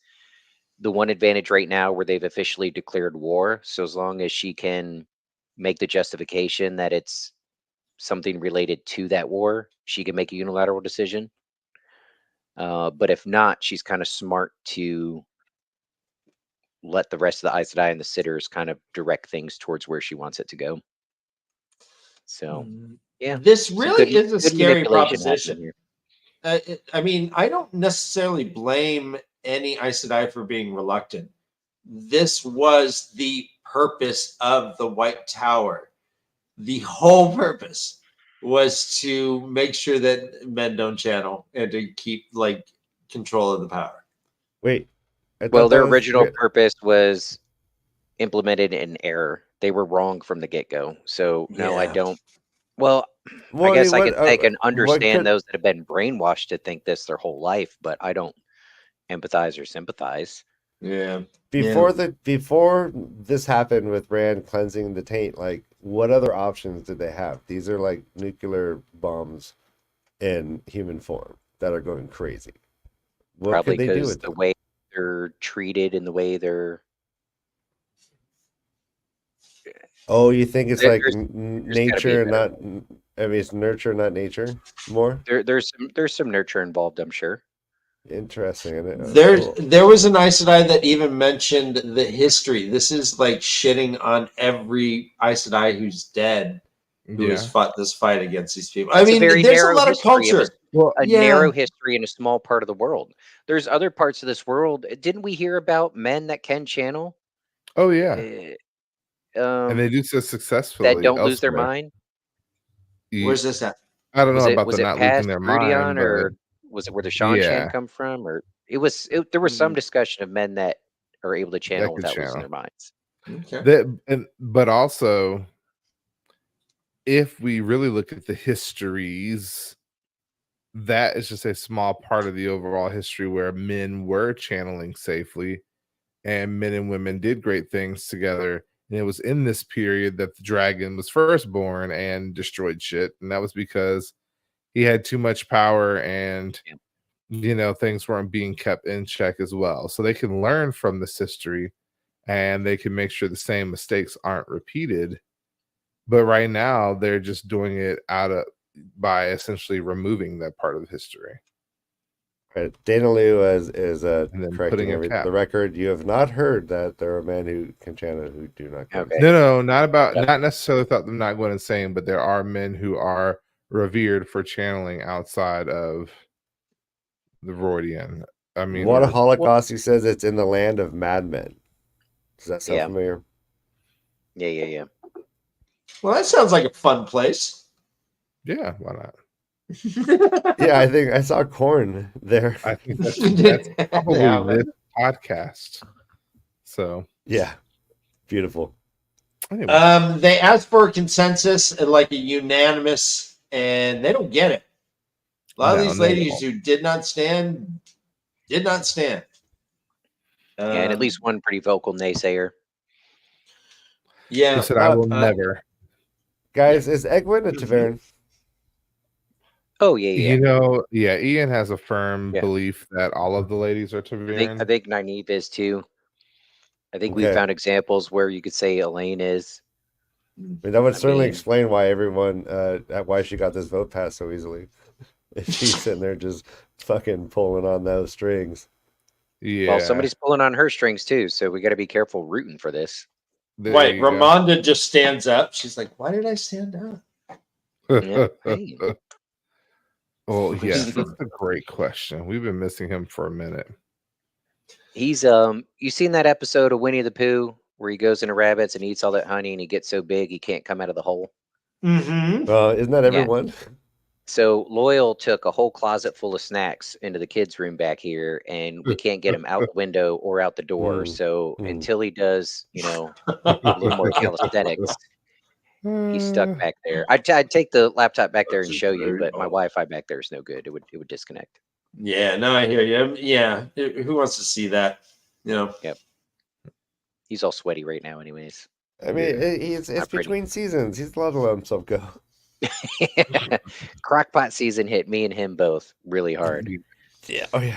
the one advantage right now where they've officially declared war. So as long as she can make the justification that it's something related to that war, she can make a unilateral decision. But if not, she's kind of smart to let the rest of the Aes Sedai and the sitters kind of direct things towards where she wants it to go. So, yeah, This really is a good scary manipulation proposition. happening I mean, I don't necessarily blame any Aes Sedai for being reluctant. This was the purpose of the White Tower. The whole purpose was to make sure that men don't channel and to keep like control of the power. Wait. I Well, thought that their was original purpose was implemented in error. They were wrong from the get-go. So no, I Yeah. don't. Well, Well, I guess I what, can what understand could those that have been brainwashed to think this their whole life, but I don't empathize or sympathize. Yeah. before this happened with Rand cleansing the taint? Like, what other options did they have? These are like nuclear bombs in human form that are going crazy. What Probably could they do because with the them? way they're treated and the way they're Oh, you think it's there- like there's there's got to be a nature, better. not? I mean, it's nurture, not nature. More There's some nurture involved, I'm sure. interesting. Cool. There was an Aes Sedai that even mentioned the history. This is like shitting on every Aes Sedai who's dead, who has fought this fight against these people. I It's a mean, very there's a narrow lot of history of culture. a Yeah. narrow history in a small part of the world. There's other parts of this world. Didn't we hear about men that can channel? Oh yeah, and they do so That successfully don't lose their elsewhere. mind. Where's this at? I don't know about Was the it not losing past their mind, Rudion, but or was it where the Shan yeah, come from? Or there was some discussion of men that are able to that channel could without losing channel. their minds. Okay. But also, if we really look at the histories, that is just a small part of the overall history where men were channeling safely and men and women did great things together. And it was in this period that the dragon was first born and destroyed shit. And that was because he had too much power and, things weren't being kept in check as well. So they can learn from this history and they can make sure the same mistakes aren't repeated. But right now, they're just doing it by essentially removing that part of history. Right. Dana Liu is And then correcting putting a everything. cap. The record. You have not heard that there are men who can channel who do not. Okay. No, not necessarily thought them not going insane, but there are men who are revered for channeling outside of the Rordian. I mean, What a Holocaust! He says it's in the land of madmen. Does that sound Yeah. familiar? Yeah. Well, that sounds like a fun place. Yeah, why not? Yeah, I think I saw corn there. I think that's probably Yeah, this podcast. So Yeah, beautiful. anyway, they asked for a consensus and like a unanimous, and they don't get it. A lot of these ladies who did not stand. And at least one pretty vocal naysayer. Yeah. he said, "I will never." Guys, is Egwin a Tavern? Oh yeah. Ian has a firm belief that all of the ladies are Taviran. I think Nynaeve is too. I think we Okay. found examples where you could say Elaine is. I mean, that would certainly explain why everyone, why she got this vote passed so easily. If she's sitting there just fucking pulling on those strings. Yeah. Well, somebody's pulling on her strings too, so we got to be careful rooting for this. Wait, Ramonda just stands up. She's like, "Why did I stand up?" Yeah, hey. Well, yes, that's a great question. We've been missing him for a minute. He's you seen that episode of Winnie the Pooh where he goes into rabbits and eats all that honey and he gets so big he can't come out of the hole? Mm-hmm. Isn't that everyone? So Loyal took a whole closet full of snacks into the kids' room back here, and we can't get him out the window or out the door. So until he does, a little more calisthenics, he's stuck back there. I'd take the laptop back there and show you, but my Wi-Fi back there is no good. It would disconnect. Yeah, no, I hear you. Yeah, who wants to see that? Yep. He's all sweaty right now, anyways. I mean, it's between seasons. He's allowed to let himself go. Crockpot season hit me and him both really hard. Yeah. Oh yeah.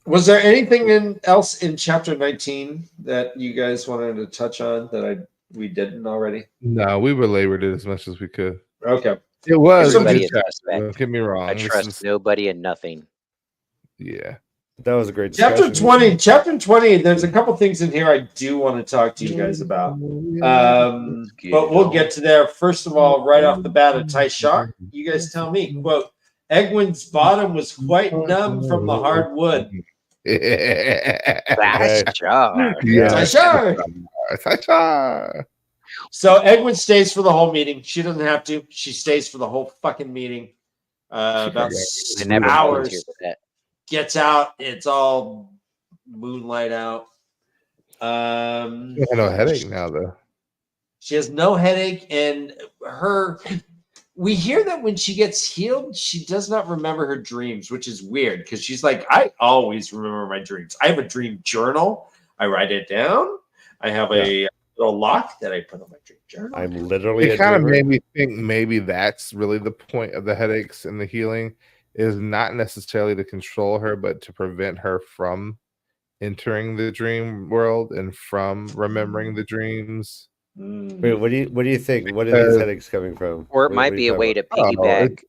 Was there anything else in chapter 19 that you guys wanted to touch on that we didn't already? No, we belabored it as much as we could. Okay. It was a Everybody good is chapter, suspect. don't get me wrong. I trust nobody and nothing. Yeah. That was a great Chapter discussion. 20, there's a couple things in here I do want to talk to you guys about. But we'll get to there. First of all, right off the bat, at Taishar, you guys tell me, quote, Egwin's bottom was quite numb from the hard wood. Taishar. Taishar. Taishar. So Egwin stays for the whole meeting. She doesn't have to. She stays for the whole fucking meeting. About I 6 never volunteered hours. for that. Gets out. It's all moonlight out. I have no headache now, though. She has no headache, and we hear that when she gets healed, she does not remember her dreams, which is weird because she's like, I always remember my dreams. I have a dream journal. I write it down. I have a little lock that I put on my dream journal. I'm literally It kind of made me think maybe that's really the point of the headaches and the healing is not necessarily to control her, but to prevent her from entering the dream world and from remembering the dreams. Wait, what do you think? What are these headaches coming from? Or it What might are be you a way talking to piggyback,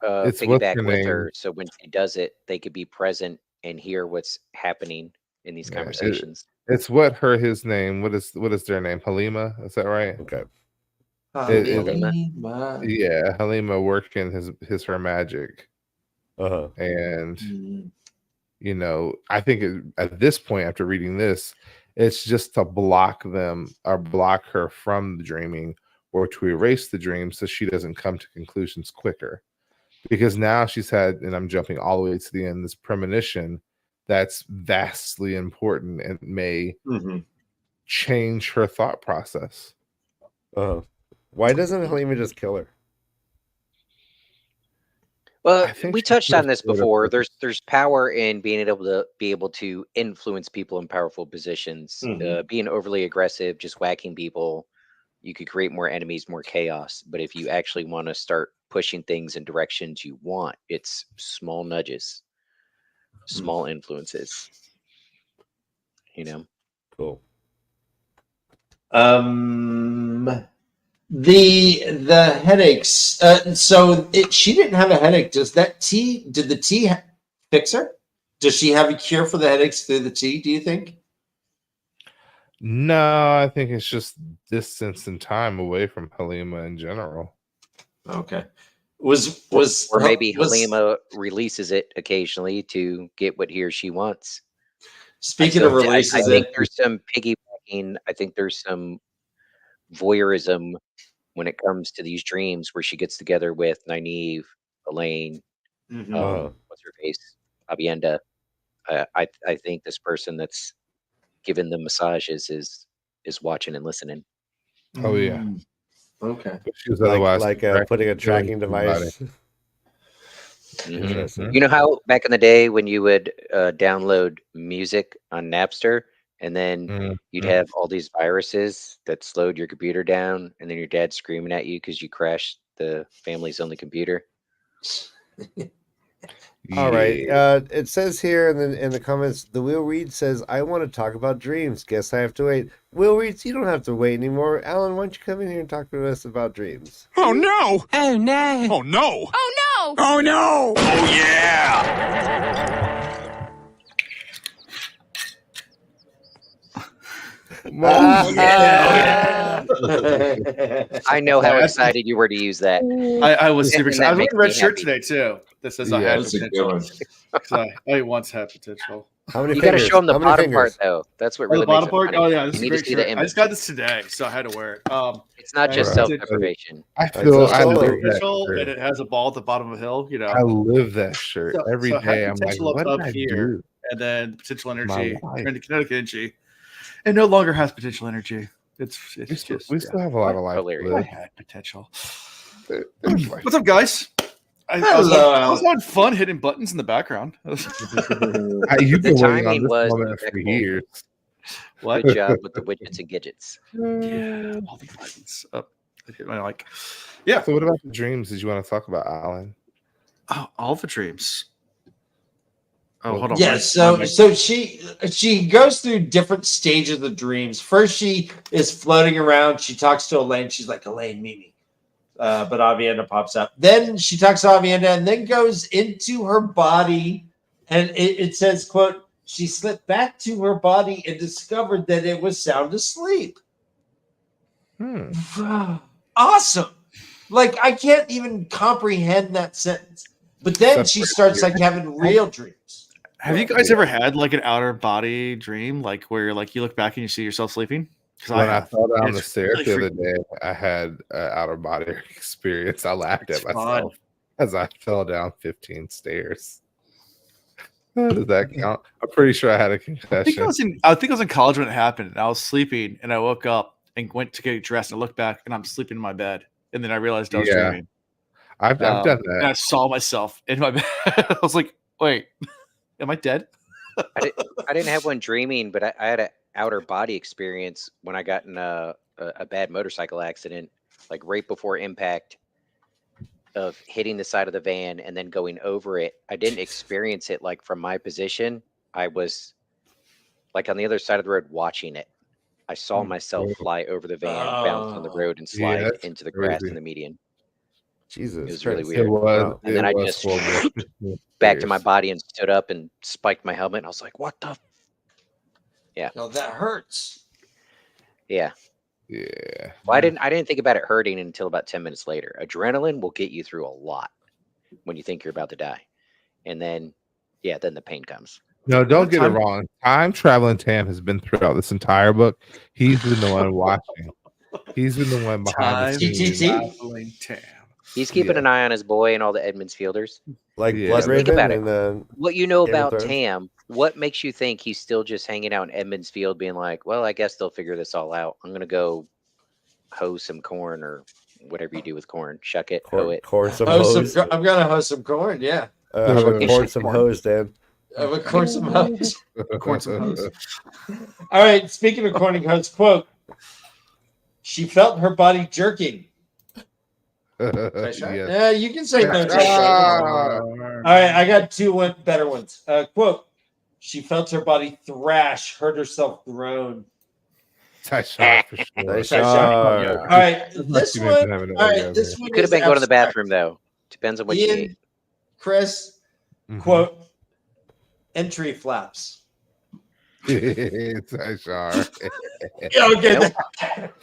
it's what's piggyback her with name? her. So when she does it, they could be present and hear what's happening in these conversations. It's his name. What is their name? Halima? Is that right? Okay. Halima. Yeah, Halima working her magic. Uh-huh. And you know, I think at this point, after reading this, it's just to block them or block her from the dreaming or to erase the dream so she doesn't come to conclusions quicker. Because now she's had, and I'm jumping all the way to the end, this premonition that's vastly important and may change her thought process. Why doesn't Halima just kill her? Well, we touched on this before. There's power in being able to influence people in powerful positions. Being overly aggressive, just whacking people, you could create more enemies, more chaos. But if you actually want to start pushing things in directions you want, it's small nudges, small influences. You know. Cool. The headaches. She didn't have a headache. Did the tea fix her? Does she have a cure for the headaches through the tea? Do you think? No, I think it's just distance and time away from Halima in general. Okay. Or maybe Halima releases it occasionally to get what he or she wants. Speaking of releases, I think there's some piggybacking. I think there's some voyeurism when it comes to these dreams where she gets together with Nynaeve, Elaine, what's her face, Avienda. I think this person that's giving them massages is watching and listening. Oh yeah. Okay. She was otherwise like putting a tracking device. You know how back in the day when you would download music on Napster and then you'd have all these viruses that slowed your computer down, and then your dad's screaming at you because you crashed the family's only computer. All right. It says here in the comments, the Will Reed says, I want to talk about dreams. Guess I have to wait. Will Reed, you don't have to wait anymore. Alan, why don't you come in here and talk to us about dreams? Oh no! Oh no! Oh no! Oh no! Oh no! Oh yeah! I know how excited you were to use that. I was super excited. I was makes wearing a red me shirt happy. today too. That says I had potential. I once had potential. How many You got to fingers? show them the How many bottom part fingers? though. That's what Oh, really the bottom makes part. it funny. Oh yeah, this is You a need to great see the shirt. I image. just got this today, so I had to wear it. It's not just I- self-deprivation. I It's feel also I live that potential, shirt. and it has a ball at the bottom of a hill. You know, I live that shirt every so I had day. I'm like, potential what up did I here, do? and then potential My energy, life. turned to kinetic energy, and no longer has potential energy. It's We still have a lot of life to Hilarious. I live. had potential. There's life. What's up, guys? I was having fun hitting buttons in the background. You've The been waiting on timing this was moment for impeccable. years. What? Good job with the widgets and gadgets. Yeah, all the buttons up. I hit my like. Yeah. So what about the dreams did you want to talk about, Alan? Oh, all the dreams. Oh, hold on. Yeah, where's so my- she goes through different stages of the dreams. First, she is floating around. She talks to Elaine. She's like, Elaine, meet me. But Avienda pops up. Then she talks to Avienda and then goes into her body. And it says, quote, she slipped back to her body and discovered that it was sound asleep. Awesome. Like, I can't even comprehend that sentence. But then she starts like having real dreams. Have you guys ever had like an outer body dream, like where like you look back and you see yourself sleeping? When I fell down the It's stairs really the other freaky. day, I had an outer body experience. I laughed It's at myself as I fell down 15 stairs. Does that count? I'm pretty sure I had a I think concussion. I was in college when it happened. And I was sleeping, and I woke up and went to get dressed, and I looked back, and I'm sleeping in my bed, and then I realized I was Yeah. dreaming. I've done And that. I saw myself in my bed. I was like, "Wait, am I dead?" I didn't have one dreaming, but I had an outer body experience when I got in a bad motorcycle accident, like right before impact of hitting the side of the van and then going over it. I didn't experience it like from my position. I was like on the other side of the road watching it. I saw myself fly over the van, bounce on the road, and Yeah, slide that's into the grass crazy. in the median. Jesus, It was really Christ. weird. It was. Wow. And then it I was just horrible. back to my body and stood up and spiked my helmet. And I was like, "What the?" No, that hurts. Yeah. Yeah. Well, I didn't think about it hurting until about 10 minutes later. Adrenaline will get you through a lot when you think you're about to die, and then then the pain comes. No, don't get it wrong. Time traveling Tam has been throughout this entire book. He's been the one watching. He's been the one behind the scenes. traveling Tam. He's keeping an eye on his boy and all the Edmonds Fielders. Like Yeah, Blood think Raven about it. and What you know Game of about Thrones? Tam, what makes you think he's still just hanging out in Edmonds Field being like, well, I guess they'll figure this all out. I'm going to go hoe some corn or whatever you do with corn. Shuck it, hoe it. Corn some Hoe hose. I'm gonna hoe some corn. Yeah, I'm gonna corn some hose, Dan. I'm gonna corn some hoes. Corn some hose. All right. Speaking of corning hoes, quote: "She felt her body jerking." Yes. Yeah, you can say no. Ah. All right, I got two better ones. Quote: "She felt her body thrash, heard herself groan." Tight shot for sure. Nice Tight shot. shot. All right, this You mentioned one. having an All right, orgasm. this one Could have is been going to the abstract. bathroom, though. Depends on what you ate. Ian, Chris, Mhm. quote: "Entry flaps." Tight shot. Okay.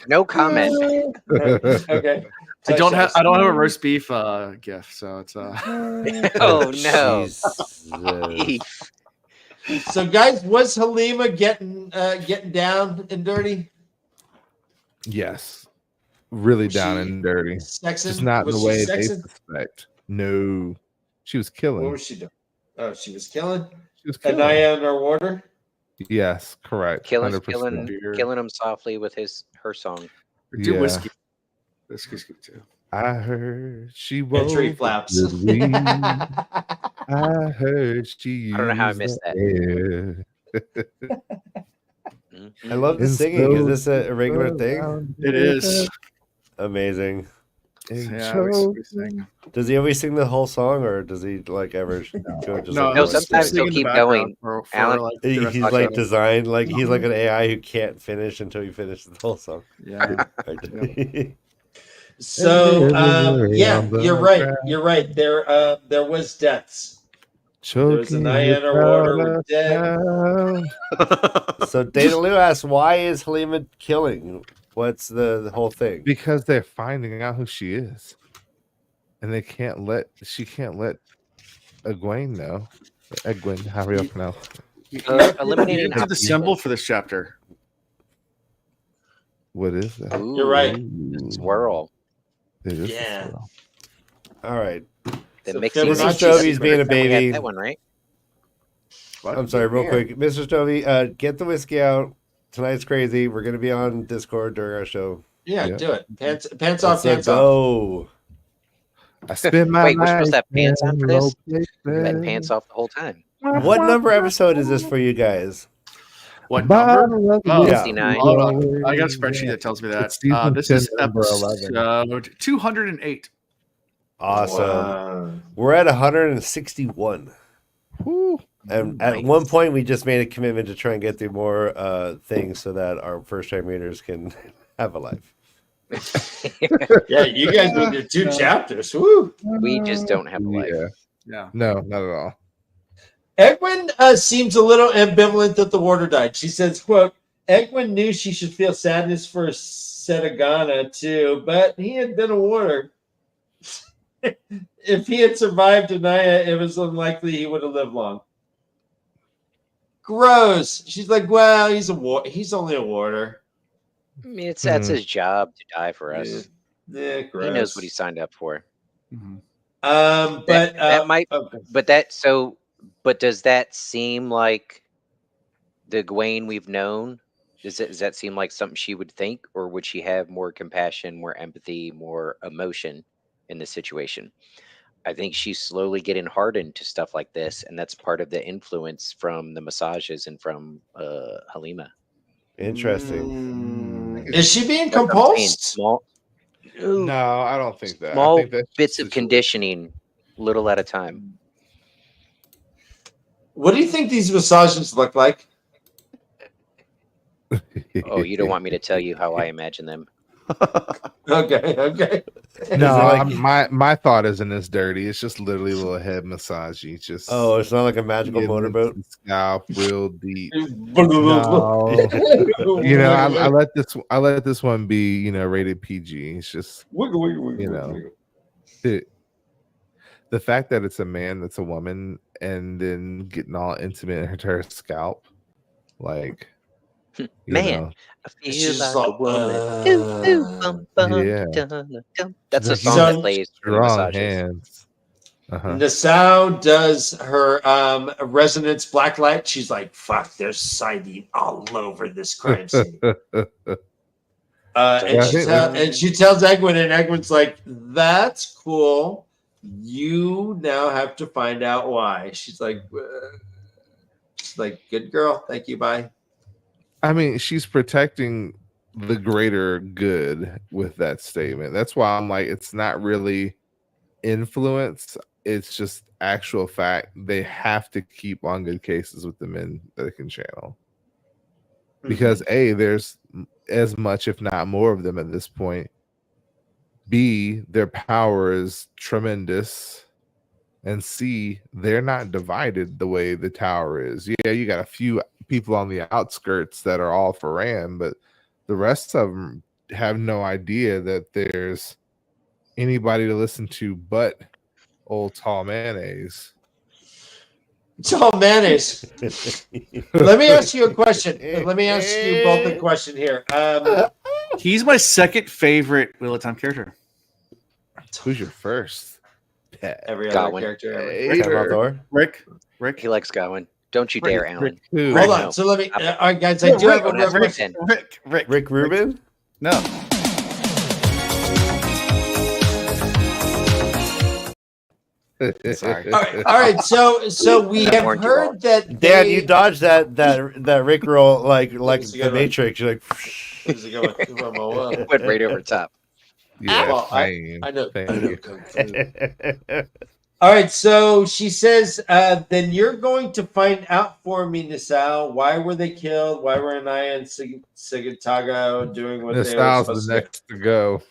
No comment. Okay. I don't have a roast beef gift, so it's Oh, no. Jesus. So, guys, was Halima getting down and dirty? Yes. Really Was down she and dirty. Sexing? Just not in Was the she way they sexing? suspect. No. She was killing. What was she doing? Oh, she was killing. She was killing. Anaya underwater. Yes, correct. Killing 100%. him softly with her song. do Yeah. whiskey. Whiskey's good too. I heard she Entry wove flaps. good weed. I heard she I don't know how I used missed the air. I love the And singing. Is so this a regular thing? around It is. Amazing. and Yeah, we choke. sing. Does he always sing the whole song, or does he like ever go just No, like No, one sometimes sing? he'll keep going. Alan, like, the rest He's of the like show. designed like he's like an AI who can't finish until he finishes the whole song. Yeah. So, And yeah, on the you're right. ground. You're right. There was deaths. There was Choking Anaya underwater without with a dead. sound. So Data Lou asks, why is Halima killing? What's the whole thing? Because they're finding out who she is, and she can't let Egwene know. Egwene, however you pronounce it. eliminating You the symbol for this chapter. What is that? Ooh, You're right. swirl. It is a Yeah. swirl. All right. The So mixing Fibonacci mix. Stovey's being a First time we had baby. That one, right? What? I'm sorry, real Yeah. quick. Mr. Stovey, get the whiskey out. Tonight's crazy. We're gonna be on Discord during our show. Yeah, Yeah. do it. Pants Let's off, pants off. go. I spend my Wait, we're supposed to have life pants on in for this? low You had places. pants off the whole time. What number episode is this for you guys? What number? Bottle of Oh, Yeah. 69. hold on. I got a spreadsheet that tells me that. It's season This 10, is number 11. episode 208. Awesome. Wow. We're at 161. Whew. And at one point, we just made a commitment to try and get through more things so that our first-time readers can have a life. Yeah, you guys with your 2 chapters. Woo. We just don't have a life. Yeah. Yeah. No, not at all. Egwene seems a little ambivalent that the warder died. She says, quote, Egwene knew she should feel sadness for Setagana too, but he had been a warder. If he had survived Anaya, it was unlikely he would have lived long. Gross. She's like, well, he's only a warder. I mean, that's his job to die for Yeah, us. yeah, He knows what he gross. signed up for. Mhm. That might, okay. but does that seem like the Gawain we've known? Does that seem like something she would think, or would she have more compassion, more empathy, more emotion in this situation? I think she's slowly getting hardened to stuff like this, and that's part of the influence from the massages and from Halima. Interesting. Is she being That's what I'm saying. compulsed? No, I don't think that. I Small think that's bits just of conditioning, little at a time. What do you think these massages look like? Oh, you don't want me to tell you how I imagine them. Okay. No, like- my thought isn't as dirty. It's just literally a little head massage. You just Oh, it's not like a magical get into motorboat. the scalp real deep. No. You know, I let this one be, you know, rated PG. It's just, you know, the fact that it's a man that's a woman and then getting all intimate into her scalp, like, you Man, know, I It's feel just like a woman. Doo, doo, bum, bum, yeah. dun, dun, dun. That's She's the like, song So- that plays during strong massages. hands. Nassau does her resonance black light. She's like, fuck, there's siding all over this crime scene. And she tells Egwin, and Egwin's like, that's cool. You now have to find out why. She's like, good girl. Thank you. Bye. I mean, she's protecting the greater good with that statement. That's why I'm like, it's not really influence. It's just actual fact. They have to keep on good cases with the men that they can channel. Because A, there's as much, if not more of them at this point. B, their power is tremendous. And C, they're not divided the way the tower is. Yeah, you got a few people on the outskirts that are all for Rand, but the rest of them have no idea that there's anybody to listen to but old tall mayonnaise. Tall mayonnaise. Let me ask you a question. Let me ask you both a question here. He's my second favorite Wheel of Time character. Who's your first pet? Every other Gawain. character ever. Hater. Rick. He likes Gawain. Don't you Rick- dare, Alan. Who? Hold No. on. So let me. I'm- All right, guys. I do have a Rick, question. Rick Rubin? No. Sorry. All right. So we I have warned you all. heard that Dan, they- you dodged that Rick roll like It's a the good one. Matrix. You're like, Who's it going? Went right over top. Yeah, Well, fine. I know. Thank I know you. Kung Fu. All right, so she says, then you're going to find out for me, Nassau. Why were they killed? Why were Anaya and Sigatago doing what they were Nasau's supposed the to do? next to go.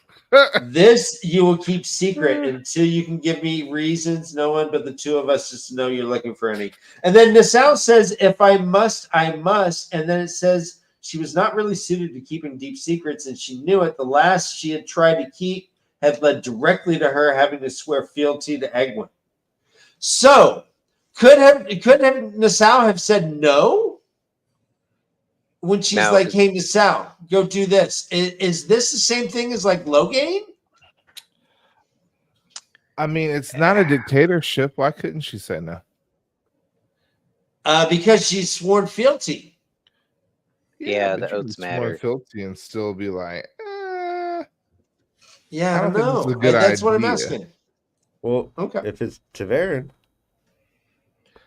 This you will keep secret until you can give me reasons. No one but the two of us just know you're looking for any. And then Nassau says, if I must, I must. And then it says she was not really suited to keeping deep secrets, and she knew it. The last she had tried to keep had led directly to her having to swear fealty to Egwin. So could Nassau have said no when she's No, like, "Hey, Nassau, go do this"? Is this the same thing as like Logain? I mean, it's not a dictatorship. Why couldn't she say no? Because she's sworn fealty. Yeah, but the you can oaths sworn matter. Filthy and still be like, Yeah, I I don't don't think this is know. a good That's what I'm idea. asking. well, Okay, if it's Taverin,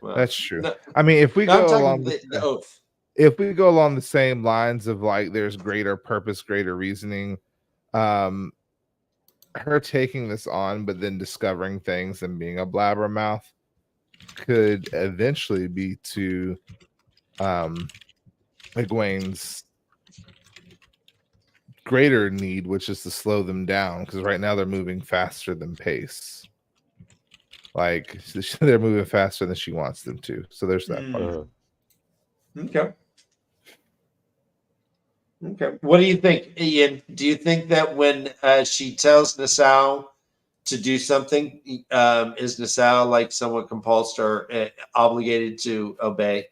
well, that's true. no, I mean, if we no, I'm go talking along the oath. if we go along the same lines of like there's greater purpose, greater reasoning, her taking this on but then discovering things and being a blabbermouth could eventually be to Egwene's greater need, which is to slow them down, because right now they're moving faster than pace. Like they're moving faster than she wants them to. So there's that part. Okay. Okay. What do you think, Ian? Do you think that when she tells Nassau to do something, is Nassau like somewhat compulsed or obligated to obey?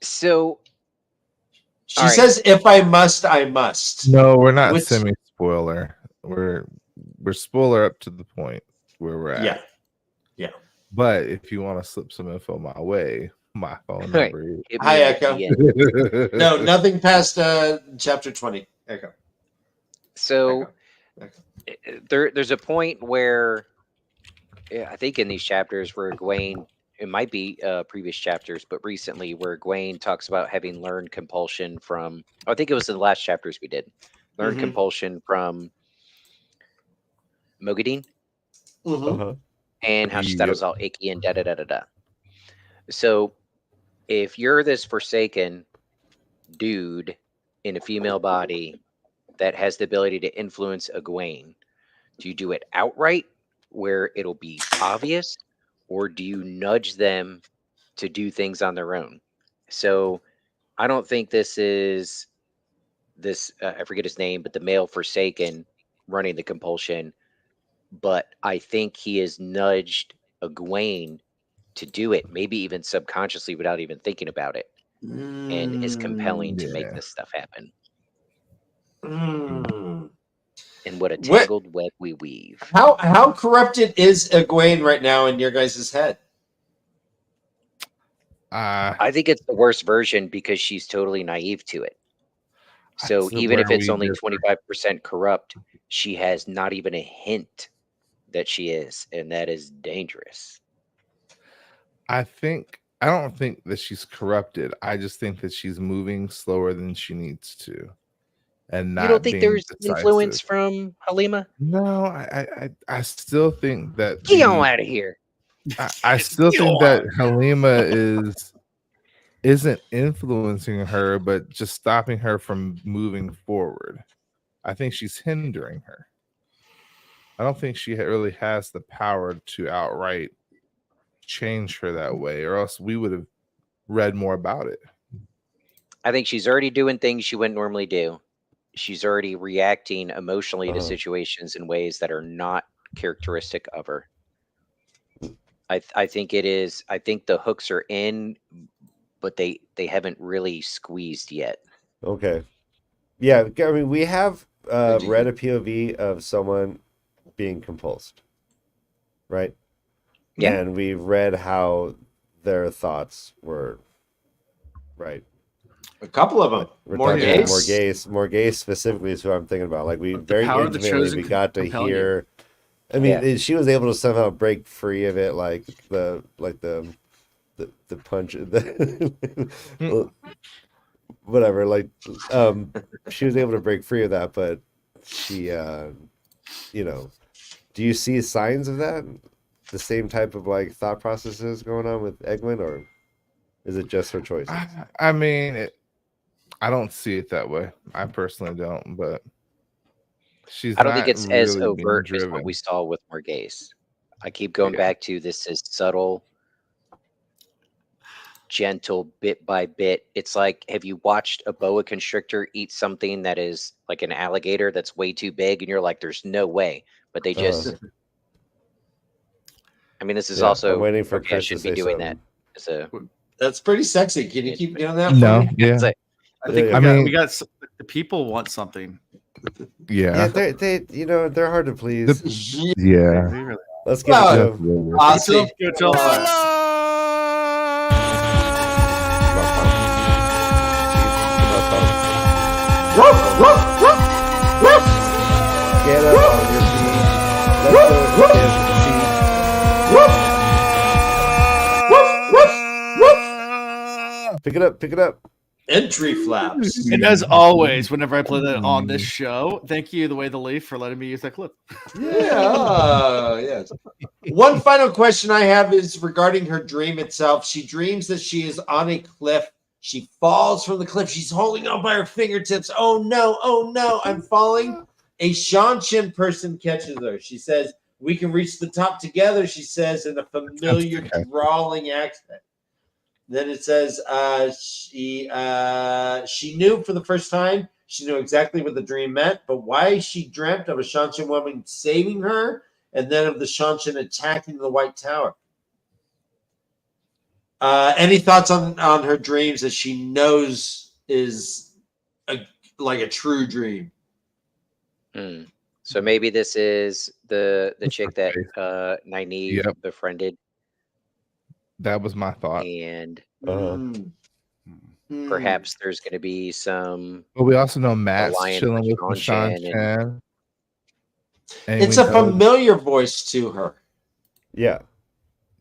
So She All right. says, "If I must, I must." No, we're not Which- semi-spoiler. We're spoiler up to the point where we're at. Yeah. But if you want to slip some info my way, my phone Right. number is Hit me Hi, in the Echo. DM. No, nothing past chapter 20. Echo. So Echo. there's a point where I think in these chapters where Egwene, it might be previous chapters, but recently where Egwene talks about having learned compulsion from. I think it was in the last chapters we did. Learned Mhm. compulsion from Mogadine, Mhm. Uh-huh. and how she thought it was all icky and da da da da da. So if you're this Forsaken dude in a female body that has the ability to influence Egwene, do you do it outright where it'll be obvious, or do you nudge them to do things on their own? So I don't think this is this I forget his name, but the male Forsaken running the compulsion, but I think he has nudged Egwene to do it, maybe even subconsciously without even thinking about it, and is compelling to make yeah. this stuff happen. Mm. And what a What- tangled web we weave. How corrupted is Egwene right now in your guys' head? I think it's the worst version because she's totally naive to it. So That's even if where it's we only differ. 25% corrupt, she has not even a hint that she is, and that is dangerous. I don't think that she's corrupted. I just think that she's moving slower than she needs to, and not You don't think being there's decisive. influence from Halima? No, I still think that Get on out of here. I still think that Halima isn't influencing her, but just stopping her from moving forward. I think she's hindering her. I don't think she really has the power to outright change her that way, or else we would have read more about it. I think she's already doing things she wouldn't normally do. She's already reacting emotionally to Uh-huh. situations in ways that are not characteristic of her. I think it is. I think the hooks are in, but they haven't really squeezed yet. Okay. Yeah, I mean, we have Indeed. read a POV of someone being compulsed, right? Yeah. And we've read how their thoughts were, right? A couple of them. We're talking about Morghese. Morghese specifically is who I'm thinking about. Like, we very power of the intimately, chosen we got to compel you. hear. I mean, Yeah. she was able to somehow break free of it, like the punch, whatever. Like, she was able to break free of that, but she, you know, do you see signs of that? The same type of like thought processes going on with Egwene, or is it just her choices? I mean, I don't see it that way. I personally don't, but she's. I don't think not it's as really being overt as driven. what we saw with Morghese. I keep going Yeah. back to this is subtle, gentle, bit by bit. It's like, have you watched a boa constrictor eat something that is like an alligator that's way too big, and you're like, there's no way, but they just. I mean, this is Yeah, also I'm waiting for okay. I Chris to should be say doing something. that. As a, That's pretty sexy. Can you keep doing that? No, for me? yeah, it's like, I think Yeah, we yeah. got the people want something. Yeah, yeah, they you know, they're hard to please. yeah. They really- Let's give it to them. Absolutely. Awesome. Go tell them. Get up on your feet. Let the pick it up, pick it up. Entry flaps. And as always, whenever I play that on this show, thank you, The Way the Leaf, for letting me use that clip. Yeah. Yes. One final question I have is regarding her dream itself. She dreams that she is on a cliff. She falls from the cliff. She's holding on by her fingertips. Oh no, I'm falling. A Shanshin person catches her. She says, "We can reach the top together," she says in a familiar drawling accent. Then it says she knew for the first time. She knew exactly what the dream meant, but why she dreamt of a Shanshin woman saving her and then of the Shanshin attacking the White Tower. Any thoughts on her dreams that she knows is like a true dream. So maybe this is the That's chick her that face. Nynaeve Yep. befriended, That was my thought. and Hmm. perhaps there's going to be some But we also know Matt's alliance chilling with with Sean Sean Chan Chan. And It's we a know- familiar voice to her. Yeah.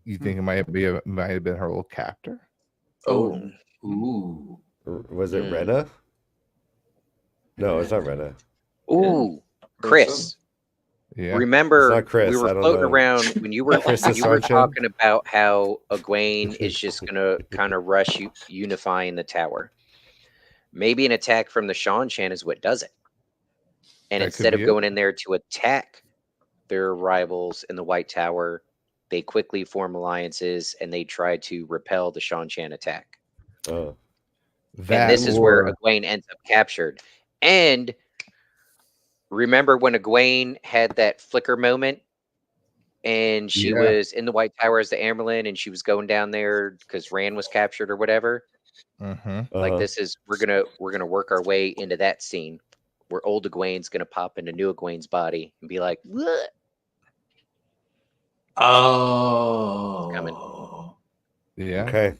You think it might have been her old captor? Oh, ooh, Was it Rena? No, it's not Rena. Ooh, Chris. Yeah. Remember, It's not Chris, we were I don't floating know. around when you were Chris when is you were Sarchin? talking about how Egwene is just gonna kind of rush unifying the tower. Maybe an attack from the Sean Chan is what does it. And That could instead of be it. going in there to attack their rivals in the White Tower, they quickly form alliances and they try to repel the Sean Chan attack. Oh. And this is where Egwene ends up captured. And remember when Egwene had that flicker moment and she was in the White Tower as the Amberlin and she was going down there because Rand was captured or whatever? Like this is we're gonna work our way into that scene where old Egwene's gonna pop into new Egwene's body and be like, what? Oh, coming. Yeah. Okay.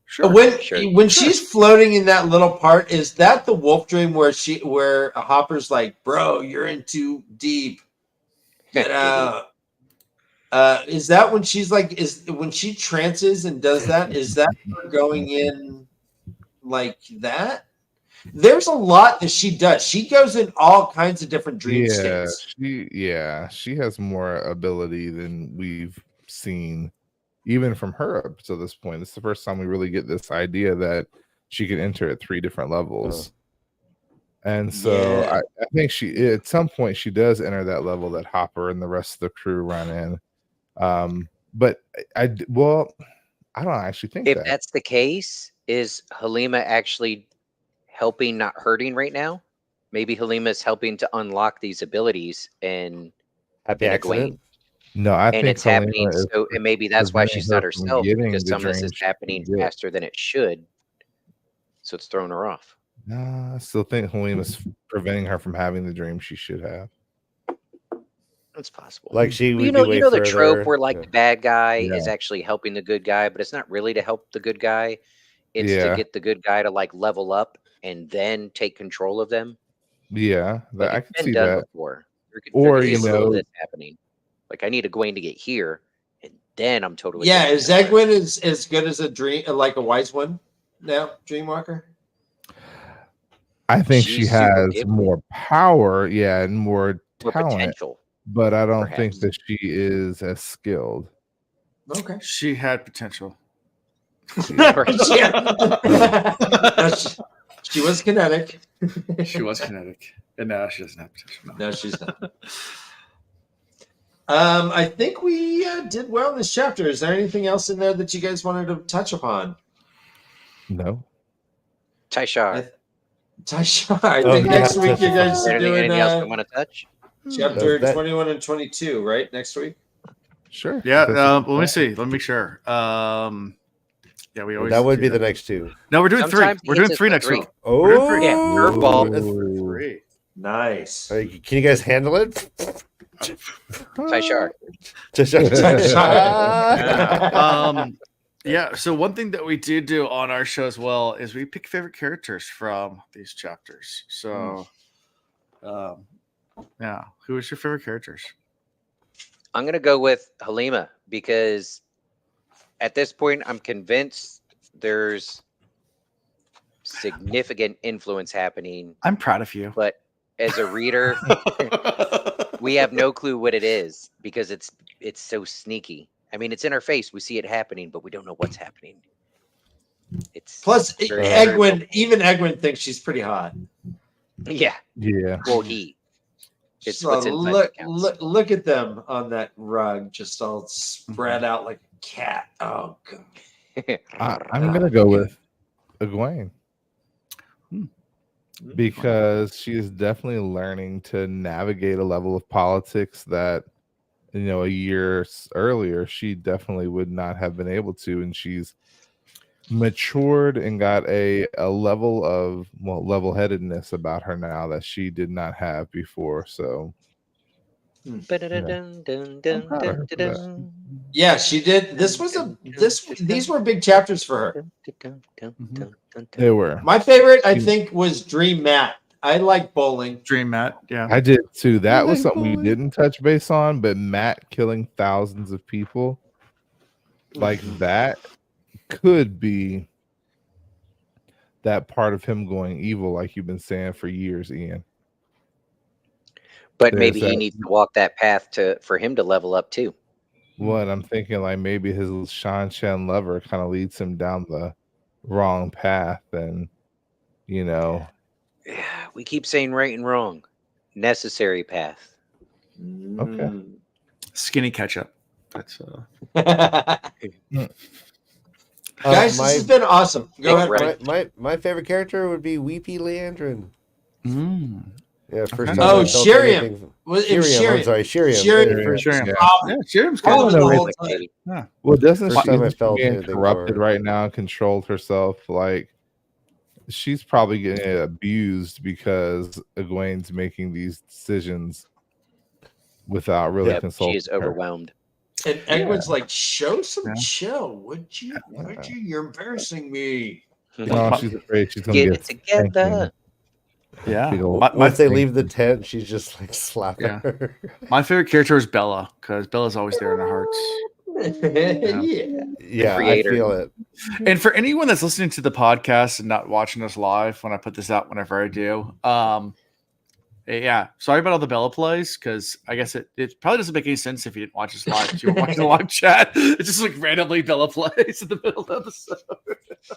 Sure. When she's floating in that little part, is that the wolf dream where Hopper's like, bro, you're in too deep. Get out. Is that when she's like, when she trances and does that, is that her going in like that? There's a lot that she does. She goes in all kinds of different dream states. She has more ability than we've seen, even from her up to this point. It's the first time we really get this idea that she can enter at 3 different levels. And so I think she at some point she does enter that level that Hopper and the rest of the crew run in. But I don't actually think if that. that's the case, is Halima actually helping, not hurting right now? Maybe Halima is helping to unlock these abilities and Happy accident. No, I think it's happening. Helena is So, and maybe that's why she's not preventing her from herself, getting because the some of this is dreams she happening can get. faster than it should. So it's throwing her off. No, I still think Helena's preventing her from having the dream she should have. It's possible. Like she would you be know, way you know the further. trope where like the bad guy Yeah. is actually helping the good guy, but it's not really to help the good guy. It's Yeah. to get the good guy to like level up and then take control of them. Yeah, Like I it's can been see done that. before. There Or, could be you a little of know- this happening. Like I need Egwene to get here, and then I'm totally Yeah, taking is power. Egwene as good as a dream, like a wise one now, Dreamwalker? I think she She's super has gifted. more power, and more More talent, potential. but I don't think perhaps. that she is as skilled. Okay. She had potential. She was kinetic. She was kinetic, and now she doesn't have potential. No, she's not. I think we did well in this chapter. Is there anything else in there that you guys wanted to touch upon? No. Taishar. Taishar, I think next week you guys are doing anything else you want to touch? chapter That- 21 and 22, right? Next week? Sure. Yeah, That's- let me see. Let me make sure. Yeah, we always That would do be the next two. No, we're doing Sometimes three. We're he doing hits us 3 with next 3. week. Oh, We're doing 3. Yeah, curveball. That's- 3. Nice. Can you guys handle it? Taishar. Yeah. So one thing that we did do on our show as well is we pick favorite characters from these chapters. So, yeah, who is your favorite characters? I'm gonna go with Halima because at this point I'm convinced there's significant influence happening, I'm proud of you. but as a reader, we have no clue what it is because it's so sneaky. I mean, it's in our face. We see it happening, but we don't know what's happening. It's Plus, very, Egwene, even Egwene thinks she's pretty hot. yeah. Yeah. Well, it's So what's inside that counts. look at them on that rug, just all spread out like a cat. Oh god. I'm gonna go with Egwene because she is definitely learning to navigate a level of politics that a year earlier she definitely would not have been able to, and she's matured and got a level of level-headedness about her now that she did not have before. So Yeah, she did. These were big chapters for her. they were. My favorite, I think, was Dream Matt. I like bowling. Dream Matt. Yeah. I did too. That was something we didn't touch base on, but Matt killing thousands of people like that could be that part of him going evil, like you've been saying for years, Ian. But maybe he needs to walk that path for him to level up too. What I'm thinking, like maybe his Shan Shen lover kind of leads him down the wrong path, and you know. We keep saying right and wrong. Necessary path. Okay. Skinny ketchup. That's Guys, this has been awesome. Go ahead. My favorite character would be Weepy Leandrin. Yeah, first time Oh, I felt Shiriam. anything- Shiriam. I'm sorry, Shiriam. Shiriam. Yeah. Shiriam's I kind don't of know. Well, doesn't First she time I isn't she felt being anything for corrupted her. right now and controlled herself? Like she's probably getting abused because Egwene's making these decisions without really consulting. She is her. overwhelmed. And Egwin's like, show some chill. Would you? You're embarrassing me. No, she's afraid she's gonna Get get it together. spanking. Yeah. Big old- Once they leave the tent, she's just like slapping her. My favorite character is Bella because Bella's always there in our hearts. Yeah. Yeah, I Creator. feel it. And for anyone that's listening to the podcast and not watching us live when I put this out, whenever I do, yeah, sorry about all the Bella plays because I guess it probably doesn't make any sense if you didn't watch us live. If you were watching the live chat, it's just like randomly Bella plays in the middle of the episode.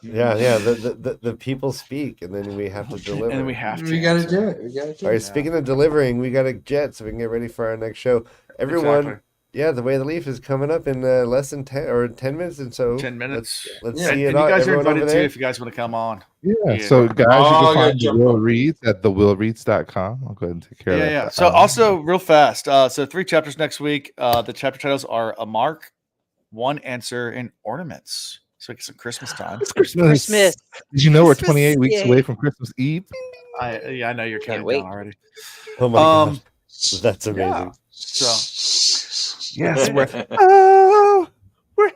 Yeah. The people speak, and then we have to deliver. And then we have to. We got to do it. All right. Speaking of delivering, we got a jet, so we can get ready for our next show. Everyone. Exactly. Yeah, the Way of the Leaf is coming up in less than 10 minutes, and so 10 minutes. Let's And see you it all. guys are Everyone over invited too there. if you guys want to come on. Yeah. So guys, you can find the jump Will on. Reads at thewillreads.com. I'll go ahead and take care of that. Yeah. So also real fast. So 3 chapters next week. The chapter titles are A Mark, One Answer, and Ornaments. So it's some Christmas time. It's Christmas. Did you know we're 28 weeks away from Christmas Eve? I know you're counting wait. down already. Oh my god, that's amazing. Yeah. So Yes, we're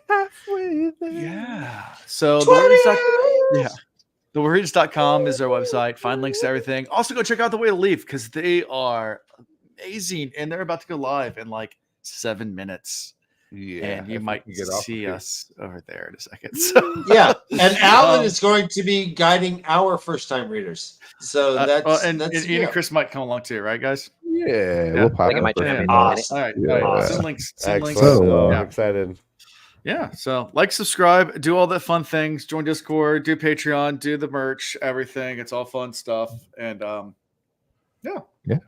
halfway there. yeah. So theworries.com is their website. Find links to everything. Also go check out The Way to Leave because they are amazing and they're about to go live in like 7 minutes. Yeah, and you if we might can get off see of here. us over there in a second. So Yeah, and Alan is going to be guiding our first-time readers. So that's and that's Ian and Chris might come along too, right, guys? Yeah, we'll pop I think it might up jump for in a a minute. minute. All right. Yeah. Send links. Excellent. So, I'm excited. Yeah. So like, subscribe, do all the fun things, join Discord, do Patreon, do the merch, everything. It's all fun stuff. And yeah.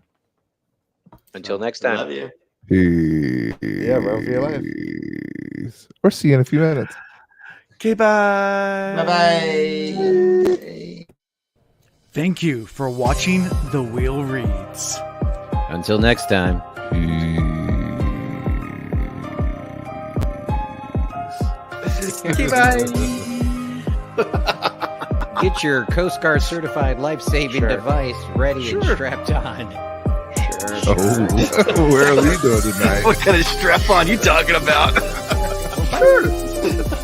Until next Love time. you. Yeah, run for your life. Or see you in a few minutes. Okay, bye. Bye-bye. Thank you for watching The Wheel Reads. Until next time. Okay, bye. Get your Coast Guard certified life-saving device ready and strapped on. Oh, where are we going tonight? What kind of strap on you talking about? Sure.